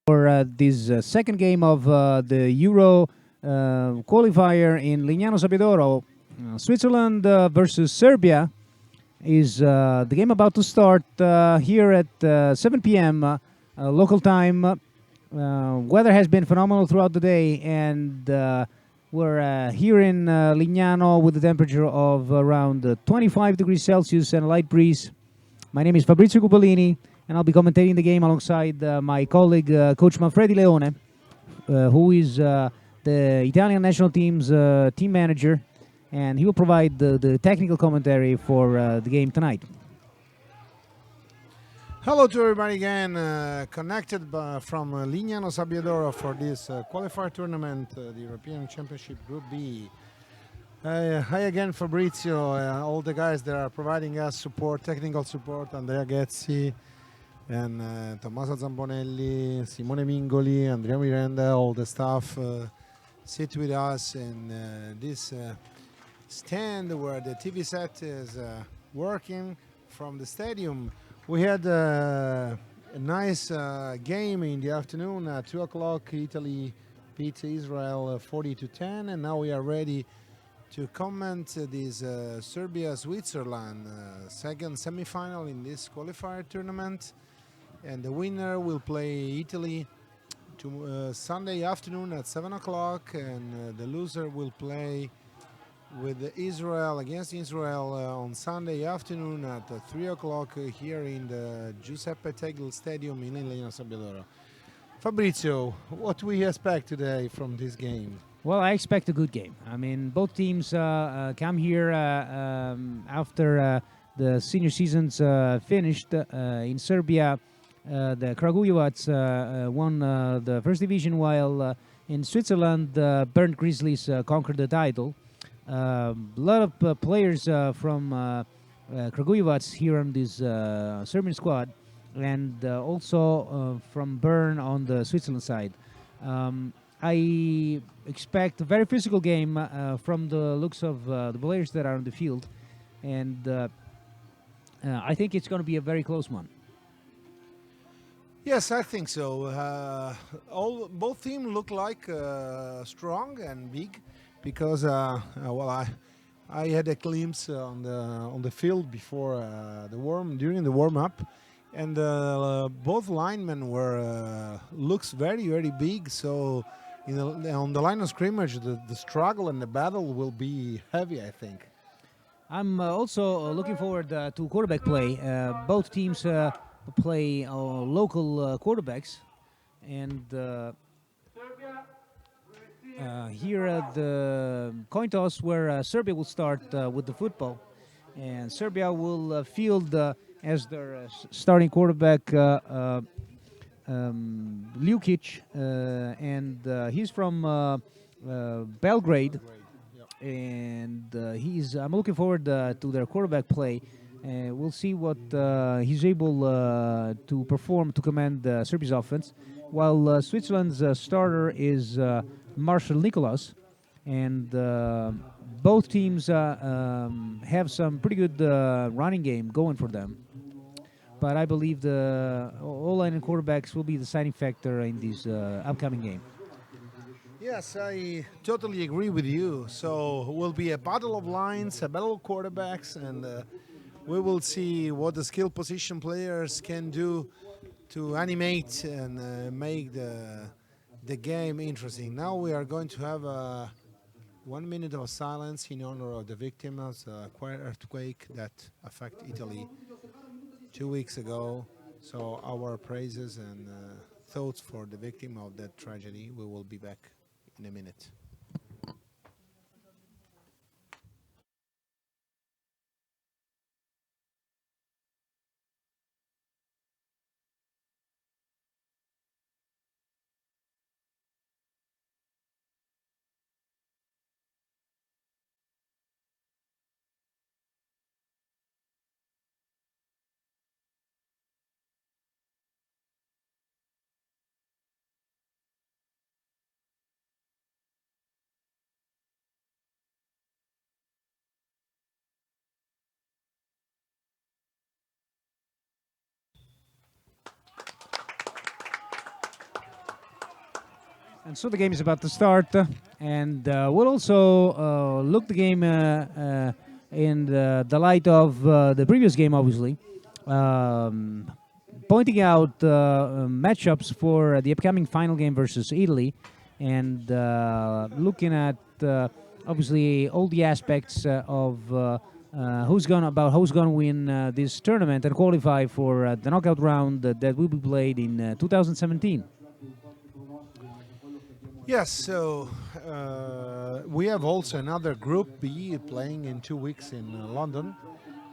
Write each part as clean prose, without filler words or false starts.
for this second game of the Euro qualifier in Lignano Sabbiadoro. Switzerland versus Serbia is the game about to start here at 7 p.m. Local time. Weather has been phenomenal throughout the day, and we're here in Lignano with a temperature of around 25 degrees Celsius and a light breeze. My name is Fabrizio Cupolini, and I'll be commentating the game alongside my colleague, Coach Manfredi Leone, who is the Italian national team's team manager, and he will provide the technical commentary for the game tonight. Hello to everybody again, connected from Lignano Sabbiadoro for this qualifier tournament, the European Championship Group B. Hi again, Fabrizio, all the guys that are providing us support, technical support, Andrea Ghezzi and Tommaso Zambonelli, Simone Mingoli, Andrea Miranda, all the staff sit with us in this stand where the TV set is working from the stadium. We had a nice game in the afternoon at 2 o'clock. Italy beat Israel 40-10, and now we are ready to comment this Serbia-Switzerland second semifinal in this qualifier tournament. And the winner will play Italy Sunday afternoon at 7 o'clock, and the loser will play with Israel against Israel on Sunday afternoon at 3 o'clock here in the Giuseppe Tegel Stadium in Lignano Sabbiadoro. Fabrizio, what do we expect today from this game? Well, I expect a good game. I mean, both teams come here after the senior seasons finished in Serbia. The Kragujevac won the first division, while in Switzerland, Burnt Grizzlies conquered the title. A lot of players from Kragujevac here on this Serbian squad, and also from Bern on the Switzerland side. I expect a very physical game from the looks of the players that are on the field, and I think it's going to be a very close one. Yes, I think so. Both teams look like strong and big, because I had a glimpse on the field before during the warm up, and both linemen were looks very big. So on the line of scrimmage, the struggle and the battle will be heavy, I think. I'm also looking forward to quarterback play. Both teams play local quarterbacks, and here at the coin toss, where Serbia will start with the football, and Serbia will field as their starting quarterback Ljukic, and he's from Belgrade, and I'm looking forward to their quarterback play. We'll see what he's able to perform to command Serbia's offense, while Switzerland's starter is Marshall Nicolas, and both teams have some pretty good running game going for them. But I believe the O-line and quarterbacks will be the deciding factor in this upcoming game. Yes, I totally agree with you. So it will be a battle of lines, a battle of quarterbacks, and we will see what the skill position players can do to animate and make the game interesting. Now we are going to have 1 minute of silence in honor of the victims of the earthquake that affected Italy 2 weeks ago. So our praises and thoughts for the victim of that tragedy. We will be back in a minute. And so the game is about to start, and we'll also look the game in the light of the previous game, obviously, um, pointing out matchups for the upcoming final game versus Italy, and looking at obviously all the aspects of who's gonna win this tournament and qualify for the knockout round that will be played in 2017. Yes, so we have also another Group B playing in 2 weeks in London.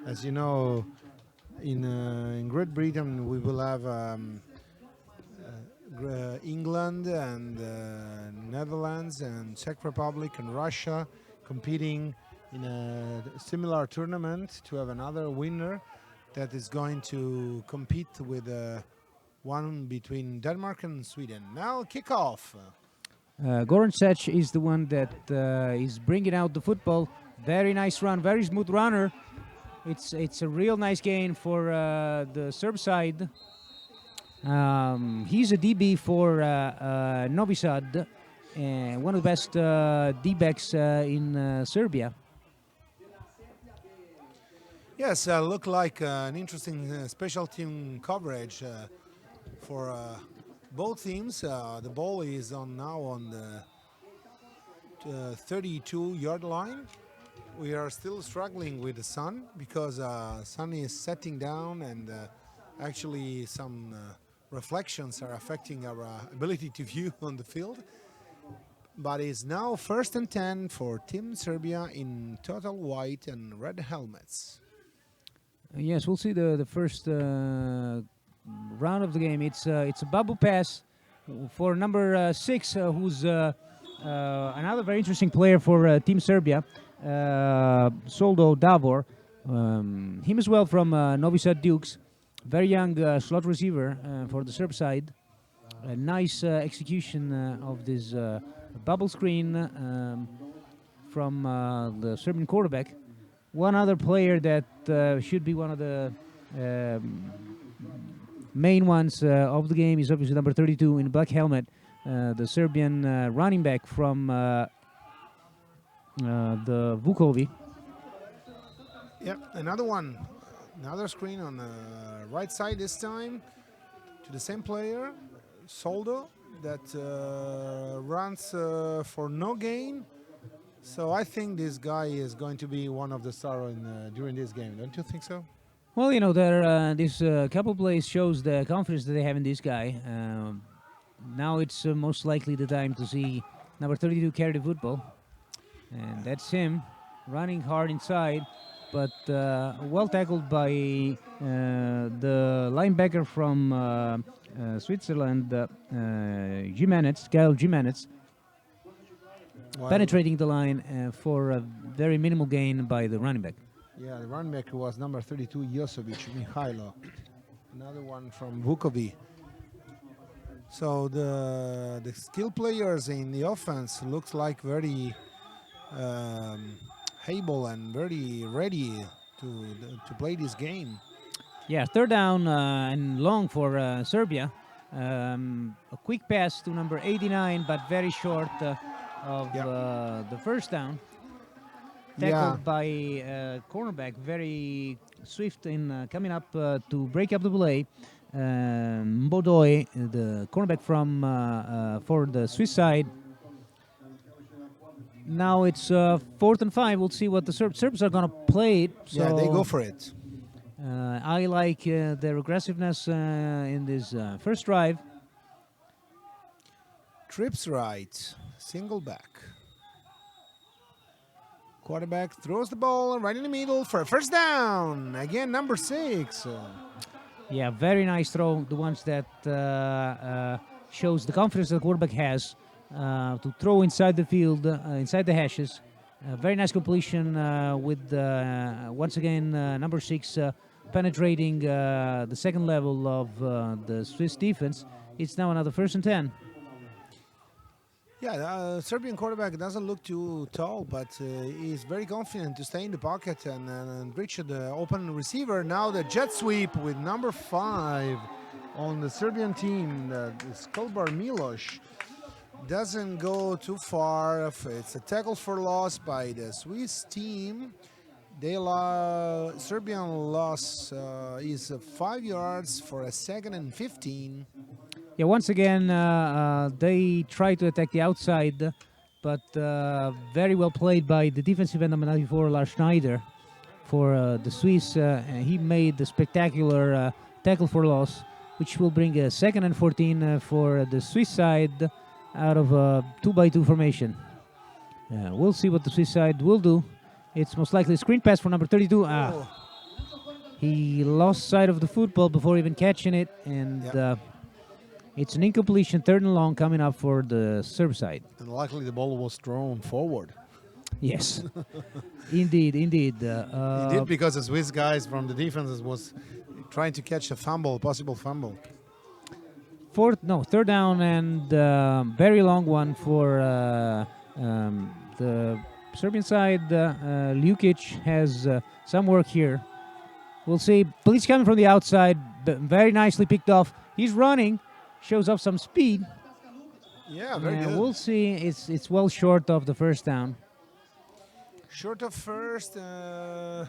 As you know, in Great Britain we will have England and Netherlands and Czech Republic and Russia competing in a similar tournament to have another winner that is going to compete with one between Denmark and Sweden. Now kickoff. Goran Sech is the one that is bringing out the football. Very nice run, very smooth runner. It's a real nice gain for the Serb side. He's a DB for Novi Sad, one of the best D-backs in Serbia. Yes, look like an interesting special team coverage for both teams. The ball is now on the 32-yard line. We are still struggling with the sun because sun is setting down, and actually some reflections are affecting our ability to view on the field. But it's now 1st and 10 for Team Serbia in total white and red helmets. Yes, we'll see the first round of the game. It's a bubble pass for number 6, who's another very interesting player for Team Serbia, Soldo Davor. Him as well from Novi Sad Dukes. Very young slot receiver for the Serb side. A nice execution of this bubble screen from the Serbian quarterback. One other player that should be one of the main ones of the game is obviously number 32 in the black helmet, the Serbian running back from the Vukovi. Yep, another screen on the right side this time to the same player, Soldo, that runs for no gain. So I think this guy is going to be one of the stars during this game. Don't you think so? Well, you know, this couple plays shows the confidence that they have in this guy. Now it's most likely the time to see number 32 carry the football. And that's him, running hard inside, but well tackled by the linebacker from Switzerland, Kyle Jimenez. Wow. Penetrating the line for a very minimal gain by the running back. Yeah, the running back was number 32, Josovic Mihailo. Another one from Vukovi. So the skill players in the offense looks like very able and very ready to play this game. Yeah, third down and long for Serbia. A quick pass to number 89, but very short of the first down. Tackled by cornerback, very swift in coming up to break up the play. Bodoy, the cornerback from for the Swiss side. Now it's 4th and 5. We'll see what the Serbs are going to play it. So yeah, they go for it. I like their aggressiveness in this first drive. Trips right, single back. Quarterback throws the ball right in the middle for a first down. Again, number 6. Yeah, very nice throw. The ones that shows the confidence that the quarterback has to throw inside the field, inside the hashes. Very nice completion with, once again, number 6 penetrating the second level of the Swiss defense. It's now another 1st and 10. Yeah, the Serbian quarterback doesn't look too tall, but he's very confident to stay in the pocket and reach the open receiver. Now the jet sweep with number 5 on the Serbian team, Skolbar Miloš. doesn't go too far. It's a tackle for loss by the Swiss team. Serbian loss is 5 yards for a second and 15. Yeah, once again, they try to attack the outside, but very well played by the defensive end number 94, Lars Schneider, for the Swiss. And he made the spectacular tackle for loss, which will bring a second and 14 for the Swiss side out of a 2-by-2 formation. We'll see what the Swiss side will do. It's most likely a screen pass for number 32. He lost sight of the football before even catching it, and it's an incompletion, 3rd and long coming up for the Serb side. And luckily the ball was thrown forward. Yes, indeed. He did, because the Swiss guys from the defenses was trying to catch a possible fumble. 3rd down and very long one for the Serbian side. Ljukic has some work here. We'll see. Blitz coming from the outside, very nicely picked off. He's running, shows off some speed. Yeah, very good. We'll see. It's well short of the 1st down. Short of first, not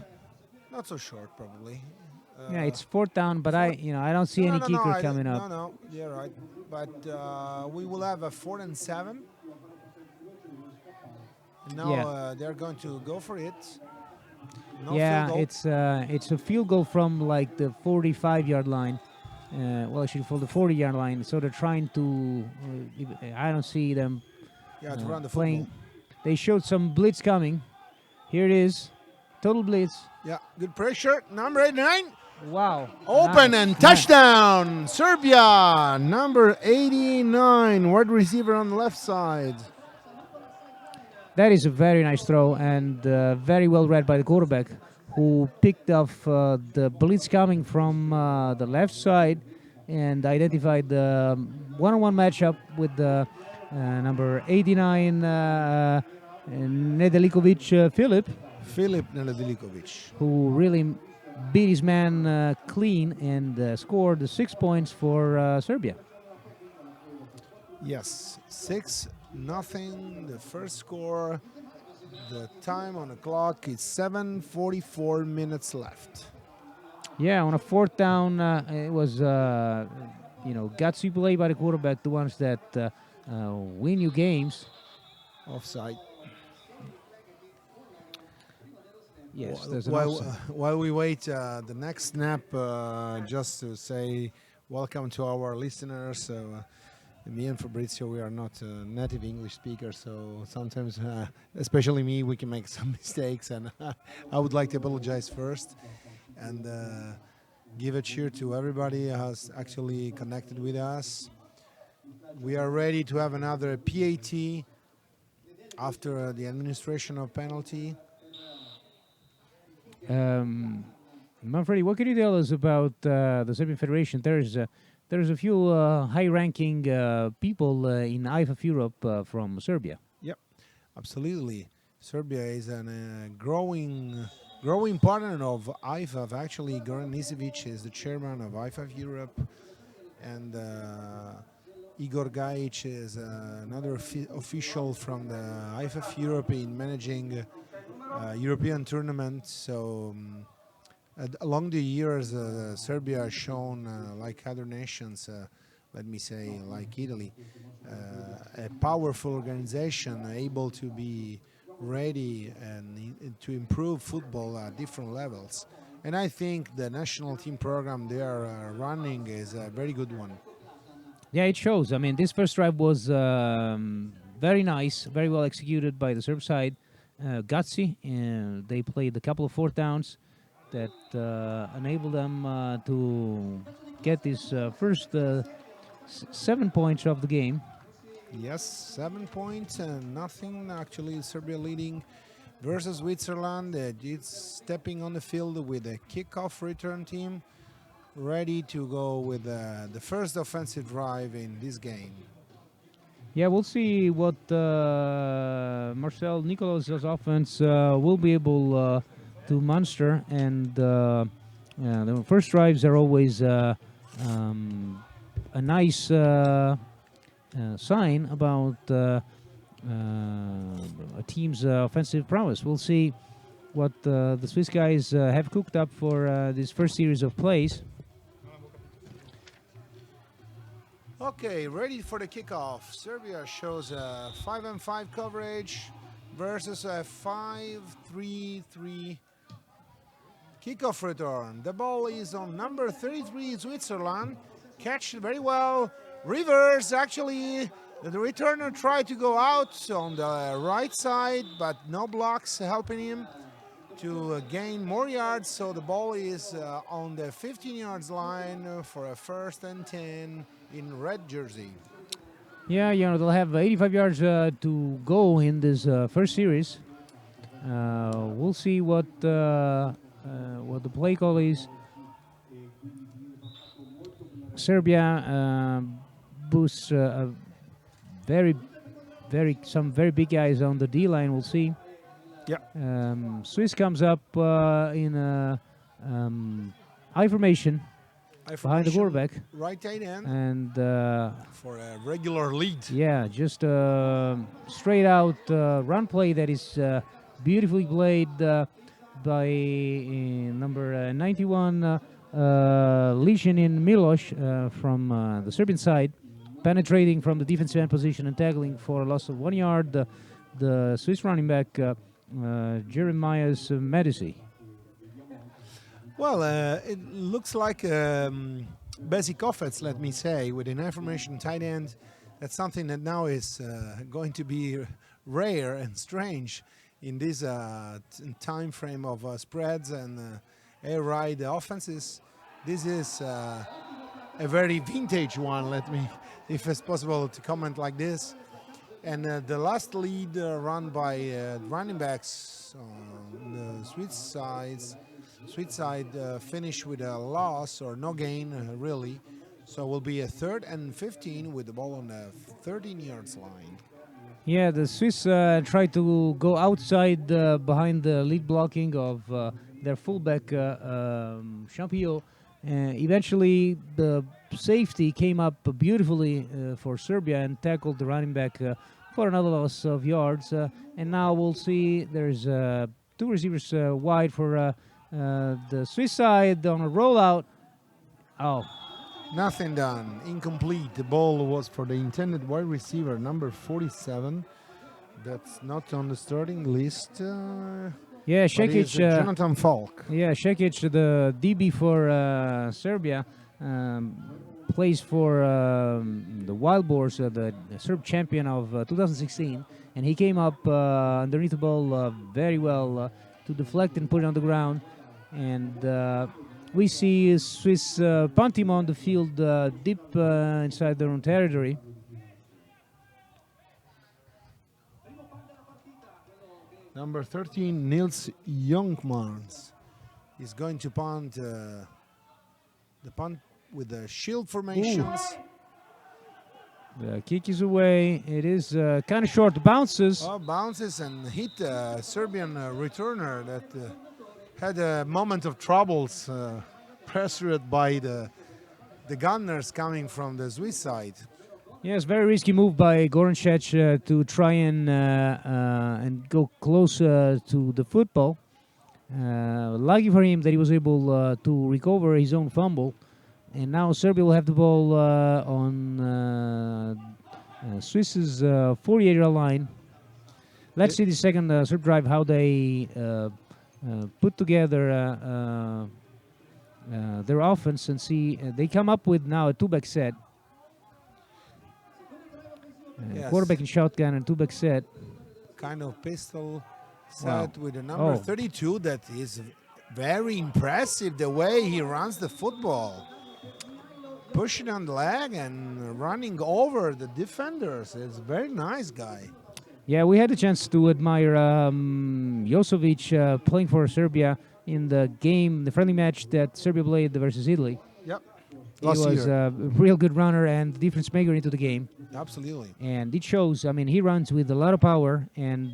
so short probably. Yeah, it's 4th down, but I don't see any kicker coming up. No, you're right. But we will have a 4th and 7. Now they're going to go for it. No field goal. it's a field goal from like the 45-yard line. Well, actually, for the 40-yard line. So they're trying to. I don't see them. To run the playing. football. They showed some blitz coming. Here it is, total blitz. Yeah, good pressure. Number 89. Wow. Open nice. and touchdown, Serbia. Number 89, wide receiver on the left side. That is a very nice throw and very well read by the quarterback, who picked off the blitz coming from the left side and identified the one-on-one matchup with the number 89 Nedeljkovic Filip Nedeljkovic, who really beat his man clean and scored the 6 points for Serbia. Yes, 6-0. The first score. The time on the clock is 7:44 minutes left. Yeah, on a 4th down, it was gutsy play by the quarterback, the ones that win you games. Offside. Yes, there's an offside. While we wait the next snap, just to say welcome to our listeners. Me and Fabrizio, we are not native English speakers, so sometimes, especially me, we can make some mistakes, and I would like to apologize first and give a cheer to everybody who has actually connected with us. We are ready to have another PAT after the administration of penalty. Manfredi, what can you tell us about the Serbian Federation? There's a few high-ranking people in IFAF Europe from Serbia. Yep, absolutely. Serbia is a growing partner of IFAF. Actually, Goran Nisevic is the chairman of IFAF Europe, and Igor Gajic is another official from the IFAF Europe in managing European tournaments. So. Along the years, Serbia has shown, like other nations, let me say, like Italy, a powerful organization able to be ready and to improve football at different levels. And I think the national team program they are running is a very good one. Yeah, it shows. I mean, this first drive was very nice, very well executed by the Serb side. Gutsy, and they played a couple of 4th downs that enabled them to get this first 7 points of the game. Yes, 7 points and nothing. Actually, Serbia leading versus Switzerland. It's stepping on the field with a kickoff return team, ready to go with the first offensive drive in this game. Yeah, we'll see what Marcel Nicolas' offense will be able to monster, and the first drives are always a nice sign about a team's offensive prowess. We'll see what the Swiss guys have cooked up for this first series of plays. Okay, ready for the kickoff. Serbia shows a 5-on-5 coverage versus a 5-3-3 kickoff return. The ball is on number 33, Switzerland. Catch very well. Reverse, actually. The returner tried to go out on the right side, but no blocks helping him to gain more yards. So the ball is on the 15 yards line for a 1st and 10 in red jersey. Yeah, they'll have 85 yards to go in this first series. We'll see what the play call is. Serbia boosts some very big guys on the D line. We'll see. Yeah. Swiss comes up in I formation behind the quarterback, right tight end, and for a regular lead. Yeah, just straight out run play that is beautifully played by number 91 Lishanin Miloš from the Serbian side, penetrating from the defensive end position and tackling for a loss of 1 yard. The Swiss running back Jeremias Medici. Well, it looks like basic offense, let me say, with an information tight end. That's something that now is going to be rare and strange in this time frame of spreads and air ride offenses. This is a very vintage one, let me, if it's possible to comment like this. And the last lead run by running backs on the Swiss side finish with a loss or no gain, really. So will be a 3rd and 15 with the ball on the 13 yards line. Yeah, the Swiss tried to go outside behind the lead blocking of their fullback Champio. Eventually, the safety came up beautifully for Serbia and tackled the running back for another loss of yards. And now we'll see there's 2 receivers wide for the Swiss side on a rollout. Oh. Nothing done. Incomplete. The ball was for the intended wide receiver, number 47. That's not on the starting list. Yeah, Šekić. Jonathan Falk. Yeah, Šekić, the DB for Serbia, plays for the Wild Boars, the Serb champion of 2016. And he came up underneath the ball very well to deflect and put it on the ground. And we see Swiss punt team on the field deep inside their own territory. Number 13, Nils Youngmans, is going to punt the punt with the shield formations. The kick is away. It is kind of short bounces. Oh, bounces and hit a Serbian returner that had a moment of troubles, pressured by the gunners coming from the Swiss side. Yes, very risky move by Gorancic to try and go close to the football. Lucky for him that he was able to recover his own fumble. And now Serbia will have the ball on Swiss's 48-yard line. Let's see the second Serb drive, how they put together their offense and see. They come up with now a 2-back set. Yes. Quarterback and shotgun and 2-back set. Kind of pistol set with a number 32 that is very impressive, the way he runs the football. Pushing on the leg and running over the defenders. It's a very nice guy. Yeah, we had a chance to admire Josovic playing for Serbia in the game, the friendly match that Serbia played versus Italy. Yep. He was a real good runner and difference maker into the game. Absolutely. And it shows. I mean, he runs with a lot of power, and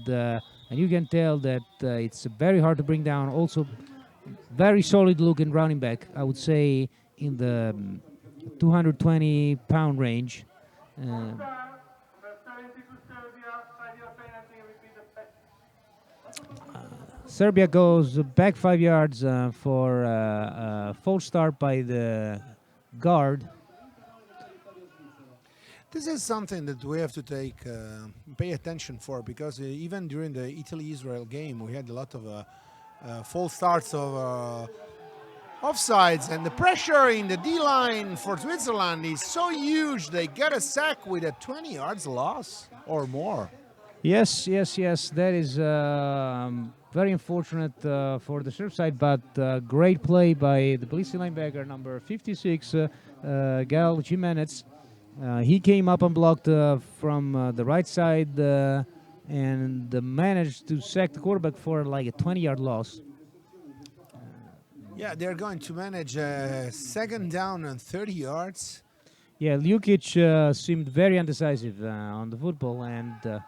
you can tell that it's very hard to bring down. Also, very solid looking running back. I would say in the 220-pound range, Uh, Serbia goes back 5 yards for a false start by the guard. This is something that we have to pay attention for, because even during the Italy-Israel game, we had a lot of false starts of offsides, and the pressure in the D-line for Switzerland is so huge. They get a sack with a 20 yards loss or more. Yes. That is very unfortunate for the Serb side, but great play by the Belize linebacker number 56, Gal Jimenez. He came up unblocked from the right side and managed to sack the quarterback for like a 20-yard loss. Yeah, they're going to manage second down and 30 yards. Yeah, Ljukic seemed very undecisive on the football, and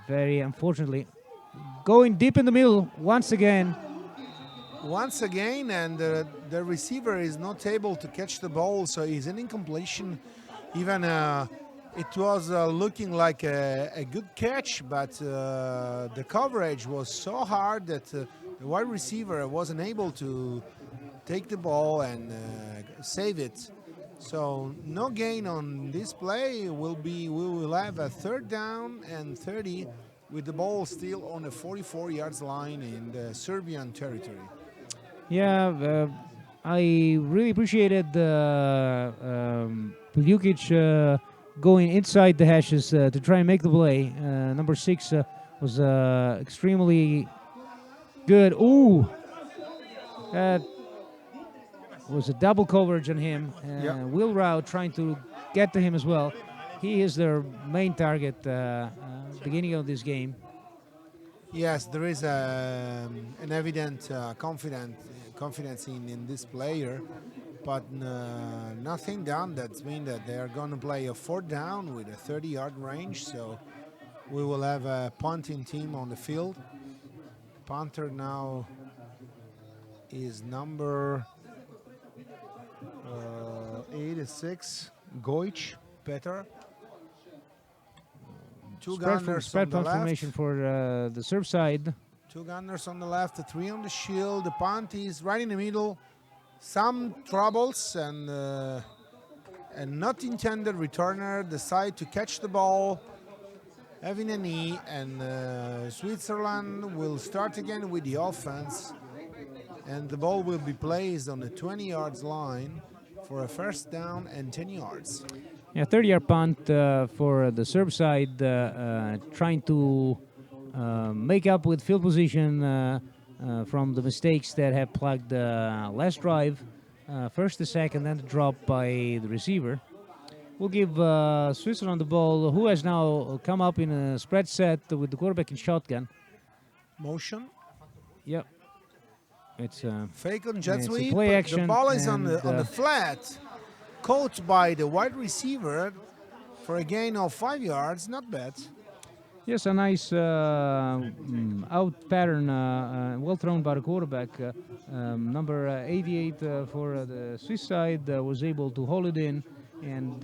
very unfortunately going deep in the middle once again. And the receiver is not able to catch the ball, so he's an incompletion. Even it was looking like a good catch, but the coverage was so hard that the wide receiver wasn't able to take the ball and save it. So no gain on this play. We will have a third down and 30 with the ball still on the 44 yards line in the Serbian territory. Yeah, I really appreciated Ljukic going inside the hashes to try and make the play. Number 6 was extremely good. Ooh, that was a double coverage on him. Will Rao trying to get to him as well. He is their main target beginning of this game. Yes, there is an evident confidence in this player, but nothing done. That means that they are going to play a fourth down with a 30-yard range. So we will have a punting team on the field. Punter now is number 86, Goic, Petar. Two gunners on the left. Formation for the Serb side. Two gunners on the left, the 3 on the shield. The punt is right in the middle. Some troubles and not intended returner decide to catch the ball, having a knee, and Switzerland will start again with the offense, and the ball will be placed on the 20 yards line for a first down and 10 yards. Yeah, 30-yard punt for the Serb side, trying to make up with field position from the mistakes that have plagued the last drive. First the sack and then the drop by the receiver. We'll give Switzerland the ball, who has now come up in a spread set with the quarterback in shotgun. Motion. Yep. It's fake on jet sweep. Play action. The ball is on the flat. Caught by the wide receiver for a gain of 5 yards. Not bad. Yes, a nice out pattern, well thrown by the quarterback. Number 88 for the Swiss side was able to hold it in and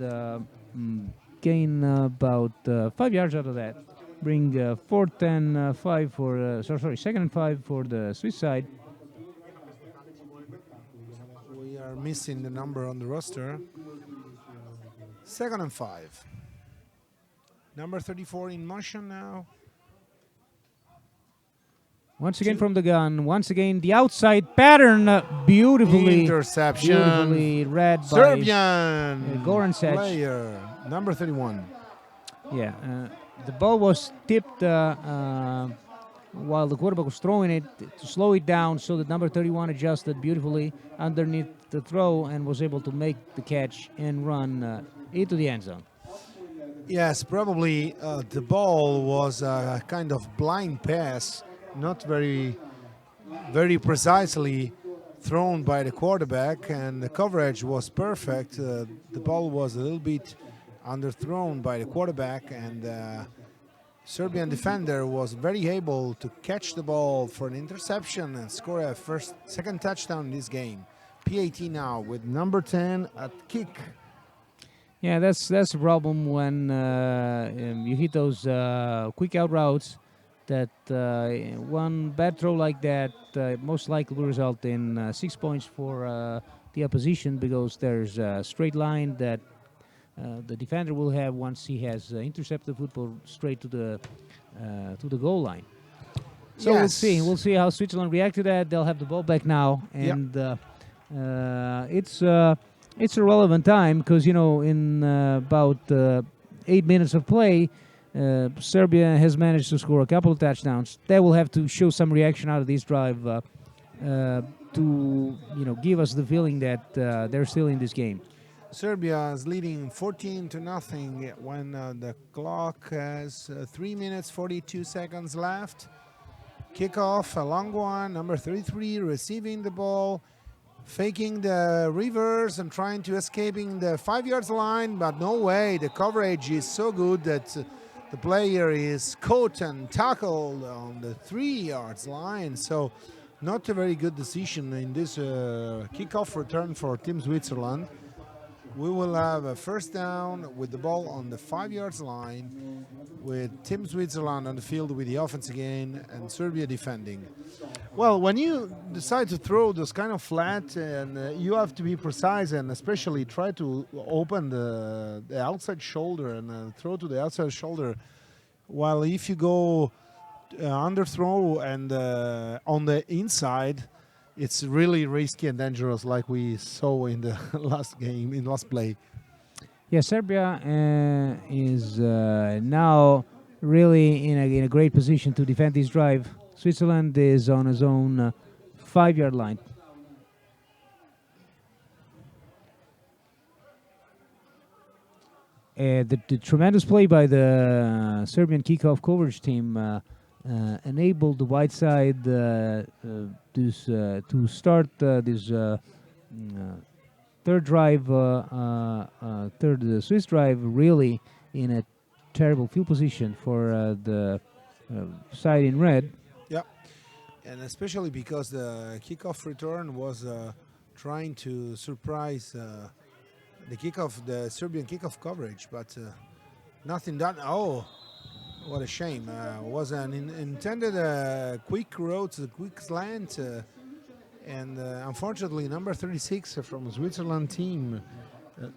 gain about 5 yards out of that. Bring fourth and 5 for, second and 5 for the Swiss side. We are missing the number on the roster. Second and 5. Number 34 in motion now. Once again from the gun. Once again the outside pattern, beautifully read Serbian by Goran player, number 31. Yeah, the ball was tipped while the quarterback was throwing it to slow it down, so that number 31 adjusted beautifully underneath the throw and was able to make the catch and run into the end zone. Yes, probably the ball was a kind of blind pass, not very precisely thrown by the quarterback, and the coverage was perfect. The ball was a little bit underthrown by the quarterback, and Serbian defender was very able to catch the ball for an interception and score a second touchdown in this game. PAT now with number 10 at kick. Yeah, that's the problem when you hit those quick out routes. That one bad throw like that most likely will result in 6 points for the opposition because there's a straight line that the defender will have once he has intercepted the football straight to the goal line. So we'll see. Yes. We'll see how Switzerland react to that. They'll have the ball back now, Yeah. and it's a relevant time because in about 8 minutes of play, Serbia has managed to score a couple of touchdowns. They will have to show some reaction out of this drive to give us the feeling that they're still in this game. Serbia is leading 14 to nothing when the clock has 3 minutes 42 seconds left. Kickoff, a long one, number 33 receiving the ball, faking the reverse and trying to escaping the 5 yards line, but no way. The coverage is so good that the player is caught and tackled on the 3 yards line. So not a very good decision in this kickoff return for Team Switzerland. We will have a first down with the ball on the 5 yards line with Team Switzerland on the field with the offense again and Serbia defending. Well, when you decide to throw those kind of flat, and you have to be precise and especially try to open the outside shoulder and throw to the outside shoulder. While if you go underthrow and on the inside, it's really risky and dangerous, like we saw in the last play. Yeah, Serbia is now really in a great position to defend this drive. Switzerland is on his own 5 yard line. The tremendous play by the Serbian kickoff coverage team enabled the white side to start this third drive, third Swiss drive, really in a terrible field position for the side in red. Yeah, and especially because the kickoff return was trying to surprise the Serbian kickoff coverage, but nothing done. Oh, what a shame! Was an intended quick road, a quick slant, and unfortunately, number 36 from the Switzerland team,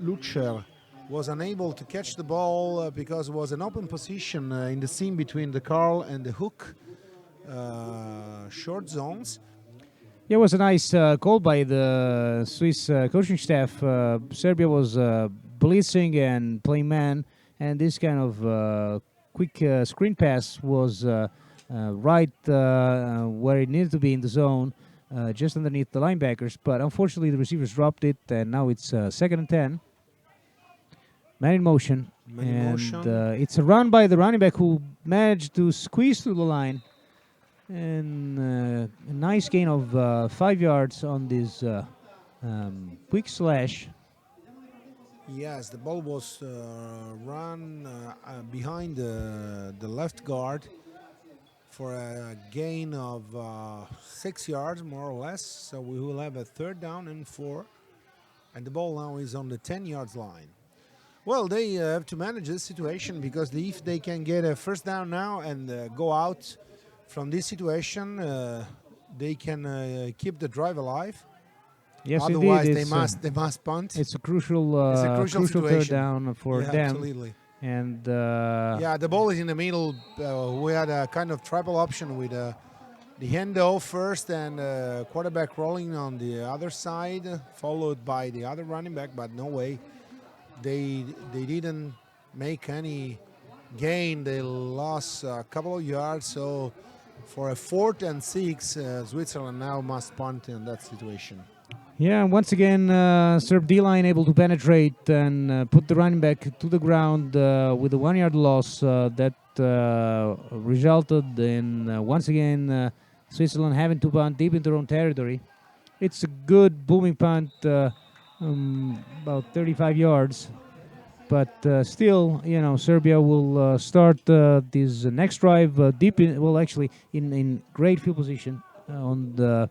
Lutscher, was unable to catch the ball because it was an open position in the seam between the Carl and the hook short zones. Yeah, it was a nice call by the Swiss coaching staff. Serbia was blitzing and playing man, and this kind of quick screen pass was right where it needed to be in the zone, just underneath the linebackers. But unfortunately, the receivers dropped it, and now it's 2nd and 10. Man in motion. It's a run by the running back who managed to squeeze through the line. And a nice gain of 5 yards on this quick slash. Yes, the ball was run behind the left guard for a gain of 6 yards, more or less. So we will have a 3rd down and 4. And the ball now is on the 10 yards line. Well, they have to manage this situation because if they can get a first down now and go out from this situation, they can keep the drive alive. Yes, otherwise indeed. they must punt. It's a crucial third down for them. Absolutely. And yeah, the ball is in the middle. We had a kind of triple option with the handoff first and quarterback rolling on the other side, followed by the other running back. But no way, they didn't make any gain. They lost a couple of yards. So for a 4th and 6, Switzerland now must punt in that situation. yeah, once again, Serb D-line able to penetrate and put the running back to the ground with a 1 yard loss that resulted in, once again, Switzerland having to punt deep into their own territory. It's a good booming punt, about 35 yards. But still, Serbia will start this next drive deep in, well, actually, in great field position on the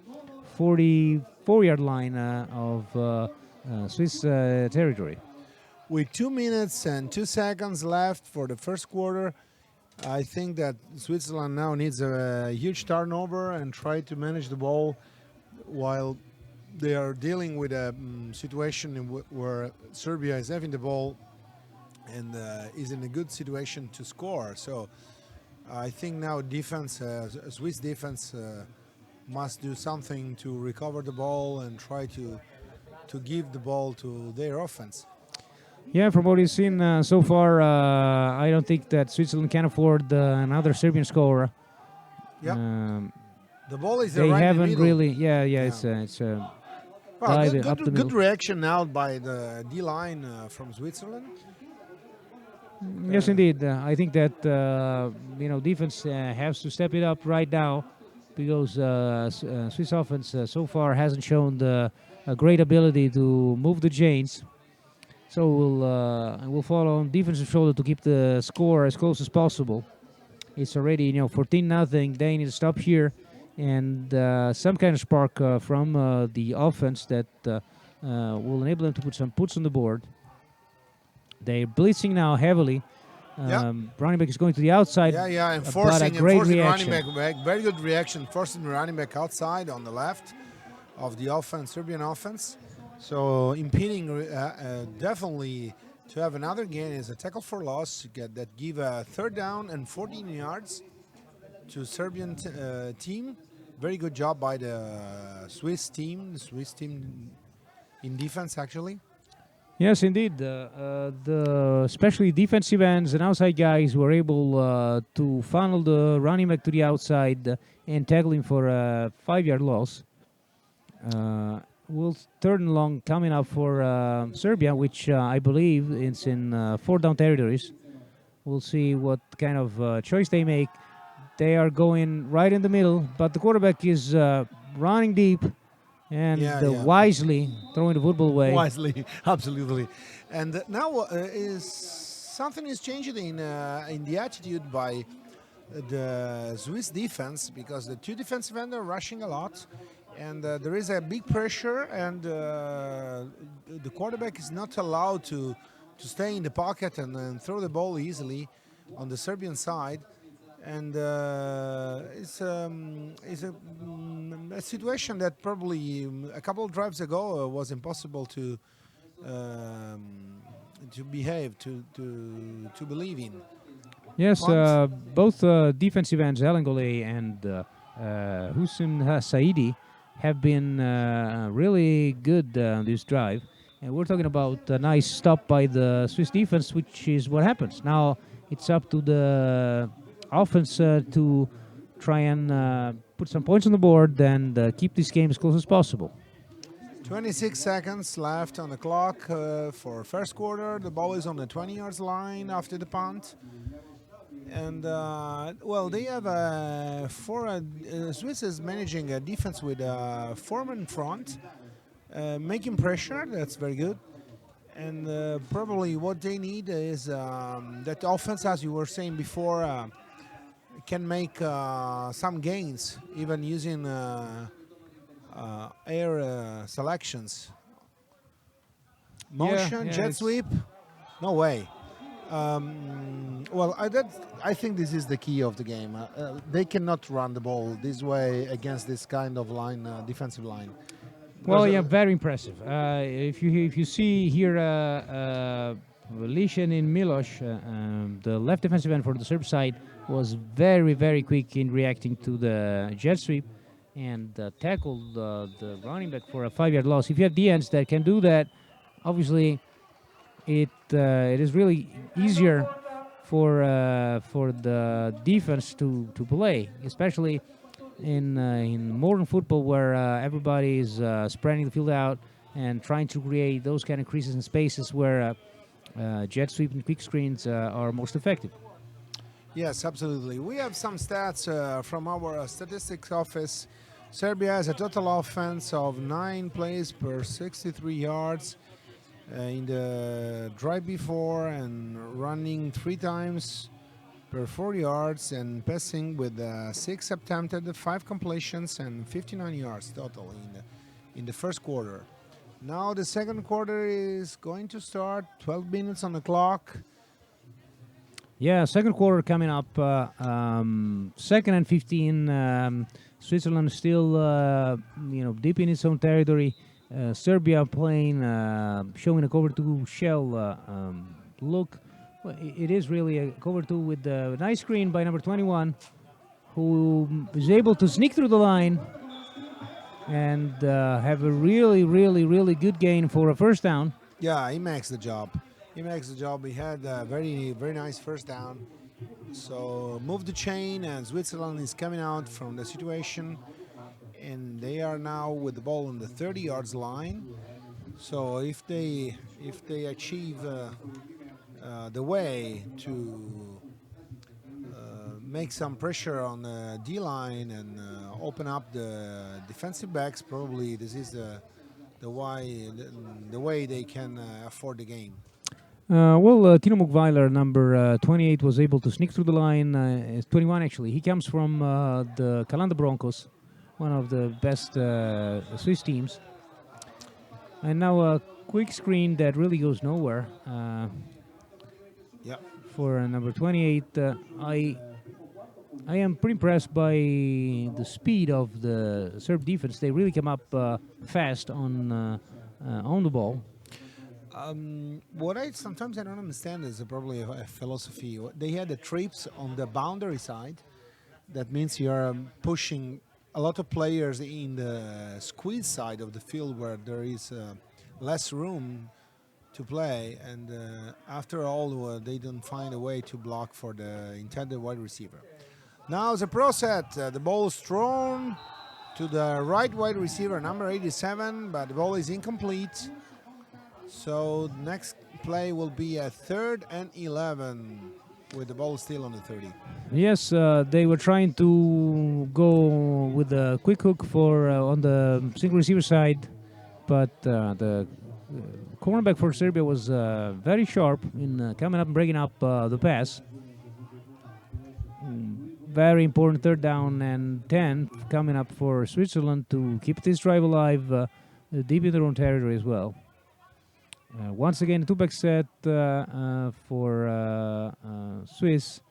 44-yard line of Swiss territory. With 2 minutes and 2 seconds left for the first quarter, I think that Switzerland now needs a huge turnover and try to manage the ball while they are dealing with a situation where Serbia is having the ball and is in a good situation to score. So I think now defense, Swiss defense, must do something to recover the ball and try to give the ball to their offense. Yeah, from what we've seen so far, I don't think that Switzerland can afford another Serbian score. Yep. Um, The ball is they right in the haven't middle. really. Yeah, Yeah. it's Well, dive good, up the good, middle. good reaction now by the D line from Switzerland. Yes, indeed. I think that defense has to step it up right now because Swiss offense so far hasn't shown a great ability to move the chains. So we'll follow on defensive shoulder to keep the score as close as possible. It's already 14-0. They need to stop here, and some kind of spark from the offense that will enable them to put some puts on the board. They're blitzing now heavily. Yeah. Running back is going to the outside. Yeah, but a enforcing great running reaction. back. Very good reaction. Forcing running back outside on the left of the offense, Serbian offense. So impeding definitely to have another gain is a tackle for loss that give a third down and 14 yards to Serbian team. Very good job by the Swiss team in defense actually. Yes, indeed. The especially defensive ends and outside guys were able to funnel the running back to the outside and tackle him for a 5-yard loss. Will third and long coming up for Serbia, which I believe is in 4-down territories. We'll see what kind of choice they make. They are going right in the middle, but the quarterback is running deep and wisely throwing the football away. Wisely, absolutely. And now something is changing in the attitude by the Swiss defense because the two defensive ends are rushing a lot. And there is a big pressure, and the quarterback is not allowed to stay in the pocket and throw the ball easily on the Serbian side. And it's a situation that probably a couple of drives ago was impossible to behave, to believe in. Yes, both defensive ends, Elengole and Hussein Saidi, have been really good this drive. And we're talking about a nice stop by the Swiss defense, which is what happens. Now it's up to the offense to try and put some points on the board and keep this game as close as possible. 26 seconds left on the clock for first quarter. The ball is on the 20 yards line after the punt. And they have Swiss is managing a defense with four men in front, making pressure. That's very good. And probably what they need is that offense, as you were saying before, can make some gains, even using air selections. Motion, jet sweep, no way. I think this is the key of the game. They cannot run the ball this way against this kind of line, defensive line. Well, yeah, very impressive. If you see here, Lishan in Milos, the left defensive end for the Serb side, was very, very quick in reacting to the jet sweep and tackled the running back for a 5-yard loss. If you have DNs that can do that, obviously it is really easier for the defense to play, especially in modern football where everybody is spreading the field out and trying to create those kind of creases and spaces where jet sweep and quick screens are most effective. Yes, absolutely. We have some stats from our statistics office. Serbia has a total offense of 9 plays per 63 yards in the drive before, and running 3 times per 4 yards, and passing with 6 attempted, 5 completions, and 59 yards total in the first quarter. Now the second quarter is going to start. 12 minutes on the clock. Yeah, second quarter coming up. Second and 15. Switzerland still, deep in its own territory. Serbia playing, showing a cover two shell look. Well, it is really a cover two with a nice screen by number 21, who is able to sneak through the line and have a really, really, really good gain for a first down. Yeah, he makes the job. He makes the job. He had a very, very nice first down. So move the chain, and Switzerland is coming out from the situation, and they are now with the ball on the 30 yards line. So if they achieve the way to make some pressure on the D line and open up the defensive backs, probably this is the way they can afford the game. Tino Mukweiler, number 28, was able to sneak through the line. 21, actually. He comes from the Calanda Broncos, one of the best Swiss teams. And now a quick screen that really goes nowhere. Yeah. For number 28. I am pretty impressed by the speed of the Serb defense. They really come up fast on the ball. What I sometimes I don't understand is probably a philosophy. They had the trips on the boundary side. That means you are pushing a lot of players in the squeeze side of the field where there is less room to play, and after all, they don't find a way to block for the intended wide receiver. Now the pro set, the ball is thrown to the right wide receiver, number 87, but the ball is incomplete. So next play will be a 3rd and 11 with the ball still on the 30. Yes, they were trying to go with a quick hook for on the single receiver side, but the cornerback for Serbia was very sharp in coming up and breaking up the pass. Very important 3rd down and 10 coming up for Switzerland to keep this drive alive deep in their own territory as well. Once again, 2-back set for Swiss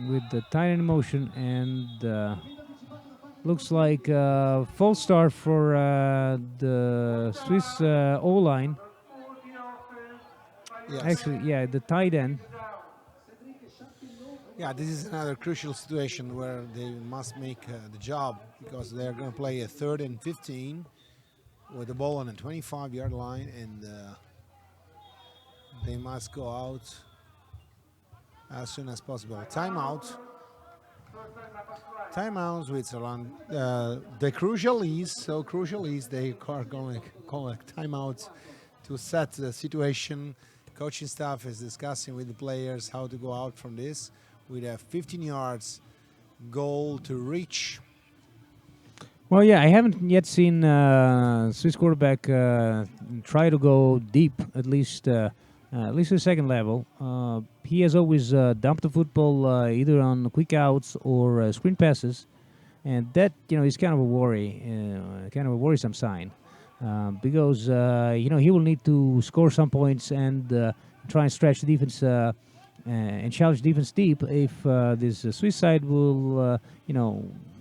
with the tight end in motion, and looks like a false start for the Swiss O-line. Yes. Actually, yeah, the tight end. Yeah, this is another crucial situation where they must make the job, because they're going to play a 3rd and 15 with the ball on the 25-yard line, and they must go out as soon as possible. Timeout. Timeout, Switzerland. The crucial is they are going to call a timeout to set the situation. Coaching staff is discussing with the players how to go out from this with a 15 yards goal to reach. Well, yeah, I haven't yet seen Swiss quarterback try to go deep, at least the second level. He has always dumped the football either on quick outs or screen passes, and that is kind of a worrisome sign, because he will need to score some points and try and stretch the defense and challenge defense deep if this Swiss side will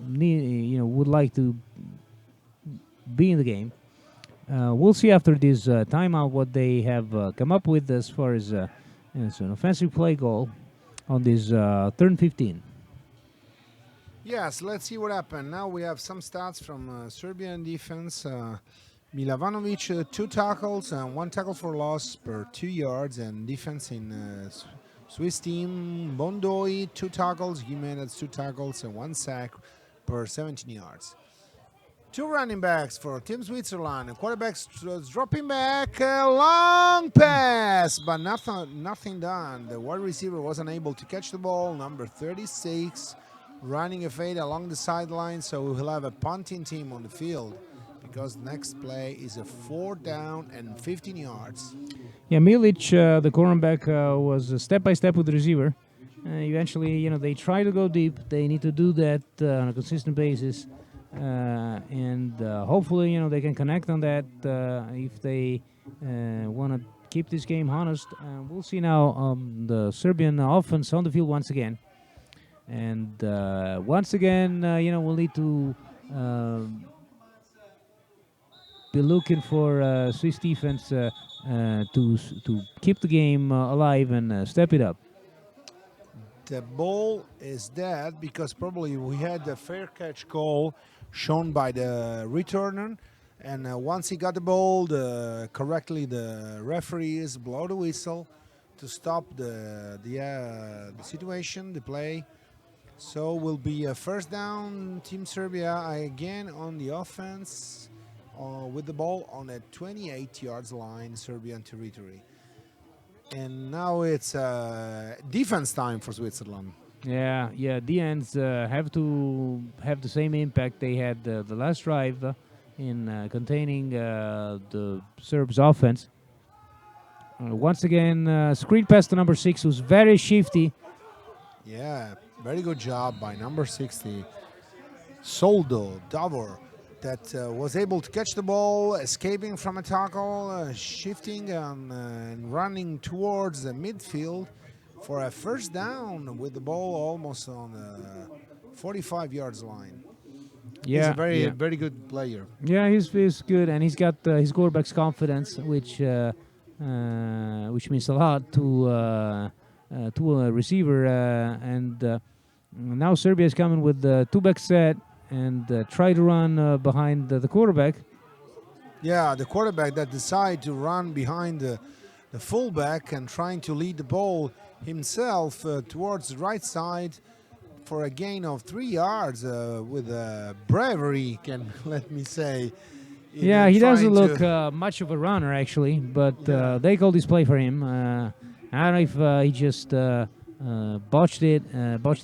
would like to be in the game. We'll see after this timeout what they have come up with as far as an offensive play goal on this 3rd and 15. Yes, let's see what happened. Now we have some stats from Serbian defense. Milovanovic, 2 tackles and 1 tackle for loss per 2 yards, and defense in Swiss team. Bondoi, 2 tackles, Jimenez, 2 tackles and 1 sack per 17 yards. 2 running backs for Team Switzerland. Quarterbacks dropping back, a long pass, but nothing done. The wide receiver wasn't able to catch the ball. Number 36 running a fade along the sideline, so we'll have a punting team on the field, because next play is a 4th down and 15 yards. Yeah, Milic, the cornerback, was step by step with the receiver. Eventually, they try to go deep. They need to do that on a consistent basis. and hopefully, they can connect on that if they want to keep this game honest. We'll see now the Serbian offense on the field once again. And once again, we'll need to be looking for Swiss defense to keep the game alive and step it up. The ball is dead because probably we had the fair catch call shown by the returner, and once he got the ball, correctly the referees blow the whistle to stop the situation, the play. So will be a first down, Team Serbia again on the offense with the ball on a 28 yards line, Serbian territory. And now it's defense time for Switzerland. Yeah. The ends have to have the same impact they had the last drive in containing the Serbs' offense. Once again, screen pass to number 6, who's very shifty. Yeah, very good job by number 60, Soldo Davor, that was able to catch the ball, escaping from a tackle, shifting and running towards the midfield for a first down with the ball almost on the 45 yards line. Yeah, he's a very good player. Yeah, he's good, and he's got his quarterback's confidence, which means a lot to a receiver. And now Serbia is coming with the two-back set and try to run behind the quarterback. Yeah, the quarterback that decided to run behind the fullback and trying to lead the ball himself towards the right side for a gain of 3 yards with bravery, let me say. Yeah, he doesn't look much of a runner, actually, but they called this play for him. I don't know if he just botched the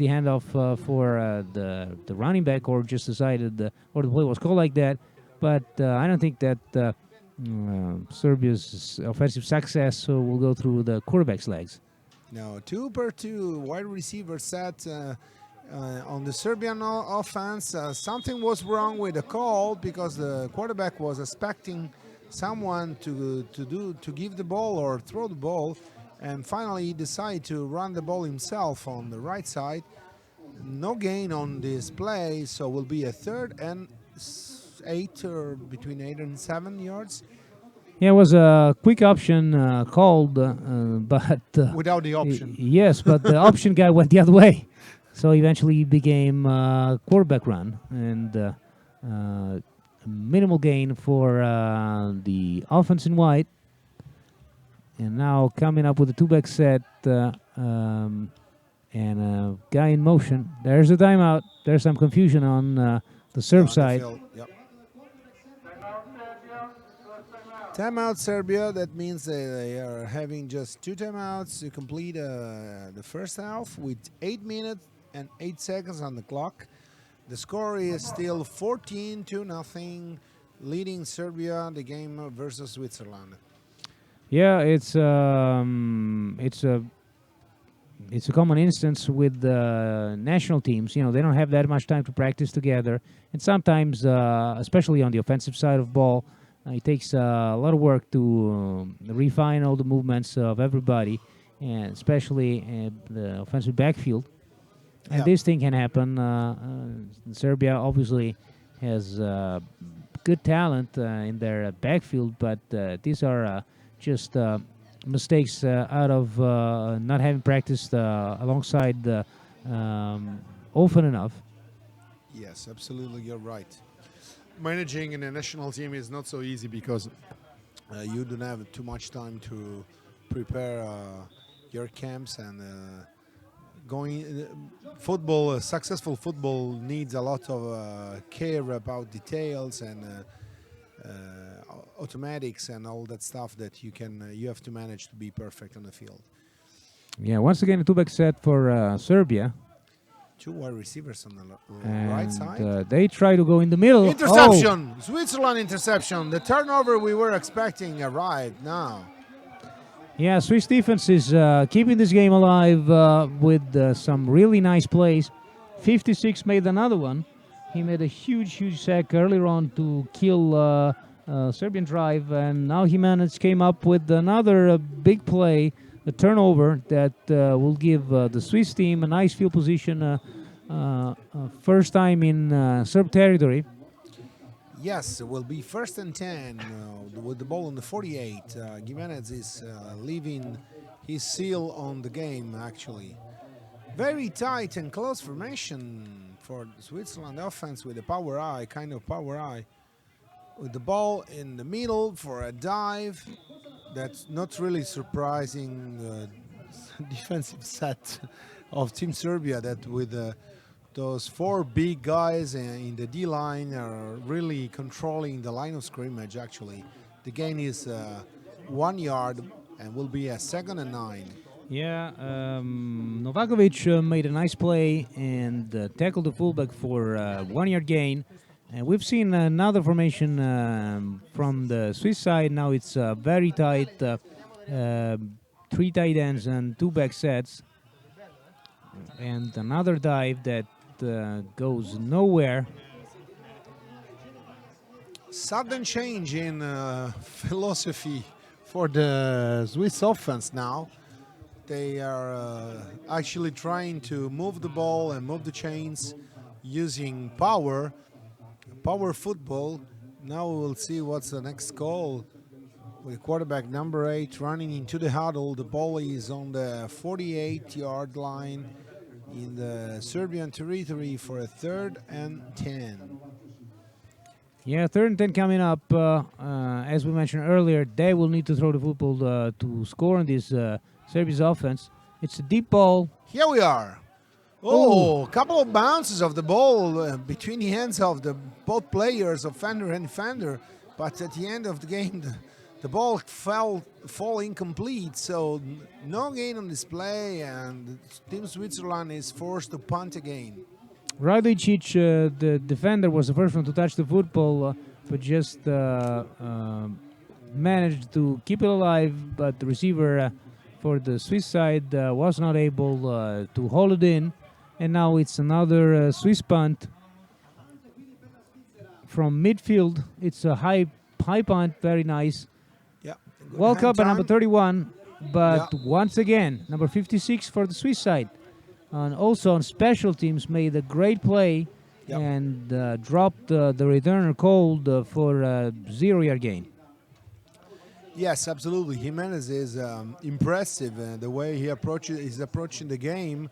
handoff for the running back, or just decided, or the play was called like that. But I don't think that Serbia's offensive success will go through the quarterback's legs. No, 2-per-2 wide receiver set on the Serbian offense. Something was wrong with the call because the quarterback was expecting someone to give the ball or throw the ball, and finally he decided to run the ball himself on the right side. No gain on this play, so will be a 3rd and 8, or between 8 and 7 yards. Yeah, it was a quick option called, but without the option. Yes, but the option guy went the other way, so eventually it became quarterback run, and minimal gain for the offense in white. And now coming up with a two-back set and a guy in motion. There's a timeout. There's some confusion on the Serb side. Yep. Timeout Serbia, that means they are having just 2 timeouts to complete the first half with 8 minutes and 8 seconds on the clock. The score is still 14-0, leading Serbia the game versus Switzerland. Yeah, it's a common instance with national teams. You know, they don't have that much time to practice together, and sometimes, especially on the offensive side of ball, it takes a lot of work to refine all the movements of everybody, and especially the offensive backfield. And this thing can happen. Serbia obviously has good talent in their backfield, but these are just mistakes out of not having practiced alongside often enough. Yes, absolutely, you're right. Managing in a national team is not so easy because you don't have too much time to prepare your camps, and successful football needs a lot of care about details and automatics and all that stuff that you have to manage to be perfect on the field. Yeah, once again a two-back set for Serbia. 2 wide receivers on the right side. They try to go in the middle. Interception! Oh. Switzerland interception. The turnover we were expecting arrived now. Yeah, Swiss defense is keeping this game alive with some really nice plays. 56 made another one. He made a huge sack earlier on to kill Serbian drive, and now Jimenez came up with another big play, a turnover that will give the Swiss team a nice field position, first time in Serb territory. Yes, it will be first and 10 with the ball on the 48. Gimenez is leaving his seal on the game, actually. Very tight and close formation for the Switzerland offense with a power eye, kind of power eye. With the ball in the middle for a dive. That's not really surprising defensive set of Team Serbia that with those four big guys in the D line are really controlling the line of scrimmage. Actually, the gain is 1 yard and will be a 2nd and 9. Yeah, Novakovic made a nice play and tackled the fullback for 1 yard gain. And we've seen another formation from the Swiss side. Now it's very tight, 3 tight ends and 2 back sets. And another dive that goes nowhere. Sudden change in philosophy for the Swiss offense now. They are actually trying to move the ball and move the chains using power football. Now we will see what's the next call. With quarterback number 8 running into the huddle. The ball is on the 48-yard line in the Serbian territory for a 3rd and 10. Yeah, 3rd and 10 coming up. As we mentioned earlier, they will need to throw the football to score on this Serbia's offense. It's a deep ball. Here we are. Oh, a couple of bounces of the ball between the hands of the both players, offender and defender. But at the end of the game, the ball fall incomplete. So no gain on display, and Team Switzerland is forced to punt again. Radojicic, the defender, was the first one to touch the football, but just managed to keep it alive. But the receiver for the Swiss side was not able to hold it in. And now it's another Swiss punt from midfield. It's a high punt, very nice. Yeah. Welcome by number 31, but once again, number 56 for the Swiss side. And also on special teams, made a great play and dropped the returner cold for a 0-yard gain. Yes, absolutely. Jimenez is impressive the way he is approaching the game.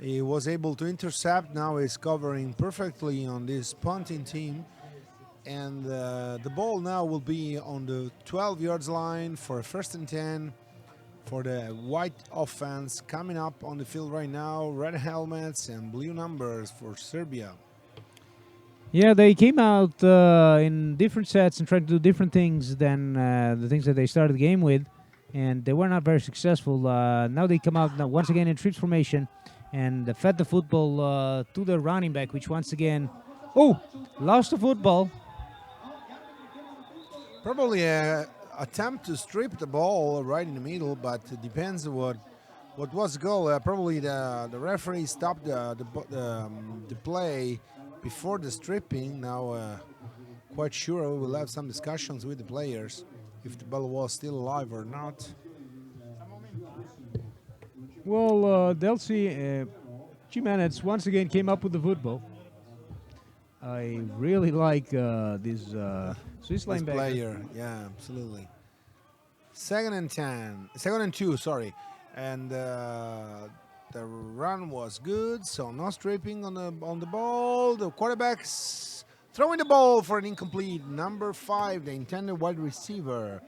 He was able to intercept. Now he's covering perfectly on this punting team. And the ball now will be on the 12 yards line for a 1st and 10 for the white offense coming up on the field right now. Red helmets and blue numbers for Serbia. Yeah, they came out in different sets and tried to do different things than the things that they started the game with. And they were not very successful. Now they come out once again in trips formation and fed the football to the running back, which once again, lost the football. Probably an attempt to strip the ball right in the middle, but it depends what was the goal. Probably the referee stopped the play before the stripping. Now, quite sure we will have some discussions with the players if the ball was still alive or not. Well, they'll see. Jimenez once again came up with the football. I really like this Swiss linebacker. Player, yeah, absolutely. 2nd and 10, 2nd and 2, sorry, and the run was good. So no stripping on the ball. The quarterback's throwing the ball for an incomplete. Number 5, the intended wide receiver,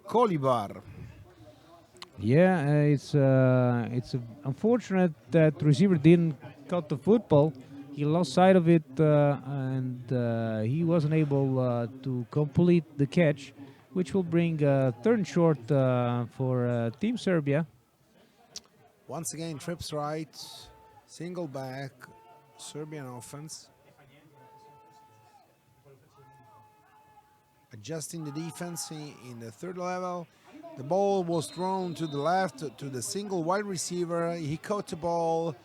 Kolibar. Yeah, it's unfortunate that the receiver didn't cut the football. He lost sight of it, and he wasn't able to complete the catch, which will bring 3rd and short for Team Serbia. Once again, trips right, single back, Serbian offense. Adjusting the defense in the 3rd level. The ball was thrown to the left to the single wide receiver. He caught the ball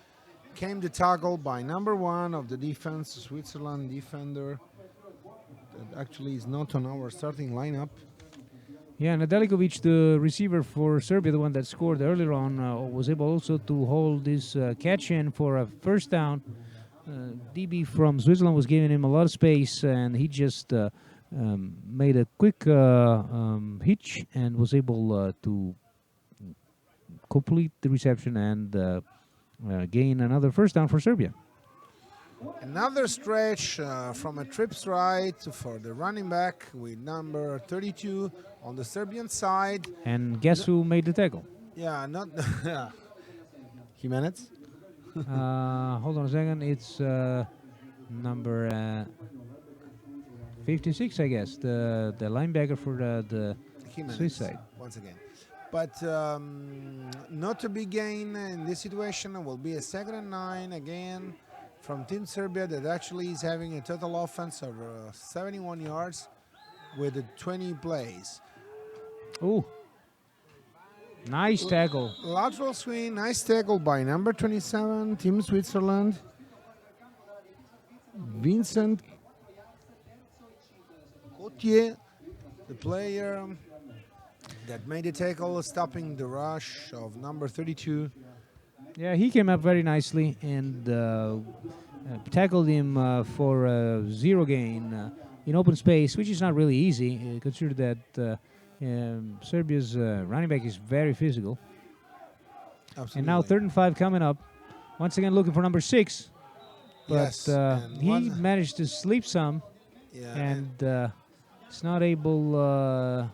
came the tackle by number 1 of the defense, Switzerland defender. That actually is not on our starting lineup. Yeah, Nedeljkovic, the receiver for Serbia, the one that scored earlier on, was able also to hold this catch in for a first down. DB from Switzerland was giving him a lot of space, and he just made a quick hitch and was able to complete the reception and gain another first down for Serbia. Another stretch from a trips right for the running back with number 32 on the Serbian side. And guess who made the tackle? Yeah, not Jimenez. Hold on a second. It's number 56, I guess, the linebacker for the Jimenez, Swiss side. once again. But not a big gain in this situation. It will be a 2nd and 9 again from Team Serbia that actually is having a total offense of 71 yards with 20 plays. Oh, nice tackle. Lateral swing, nice tackle by number 27, Team Switzerland. Vincent Cotier, the player that made the tackle, stopping the rush of number 32. Yeah, he came up very nicely and tackled him for a 0 gain in open space, which is not really easy. Consider that Serbia's running back is very physical. Absolutely. And now 3rd and 5 coming up. Once again, looking for number 6. But Yes, and he one- managed to sleep some Yeah, and is not able to...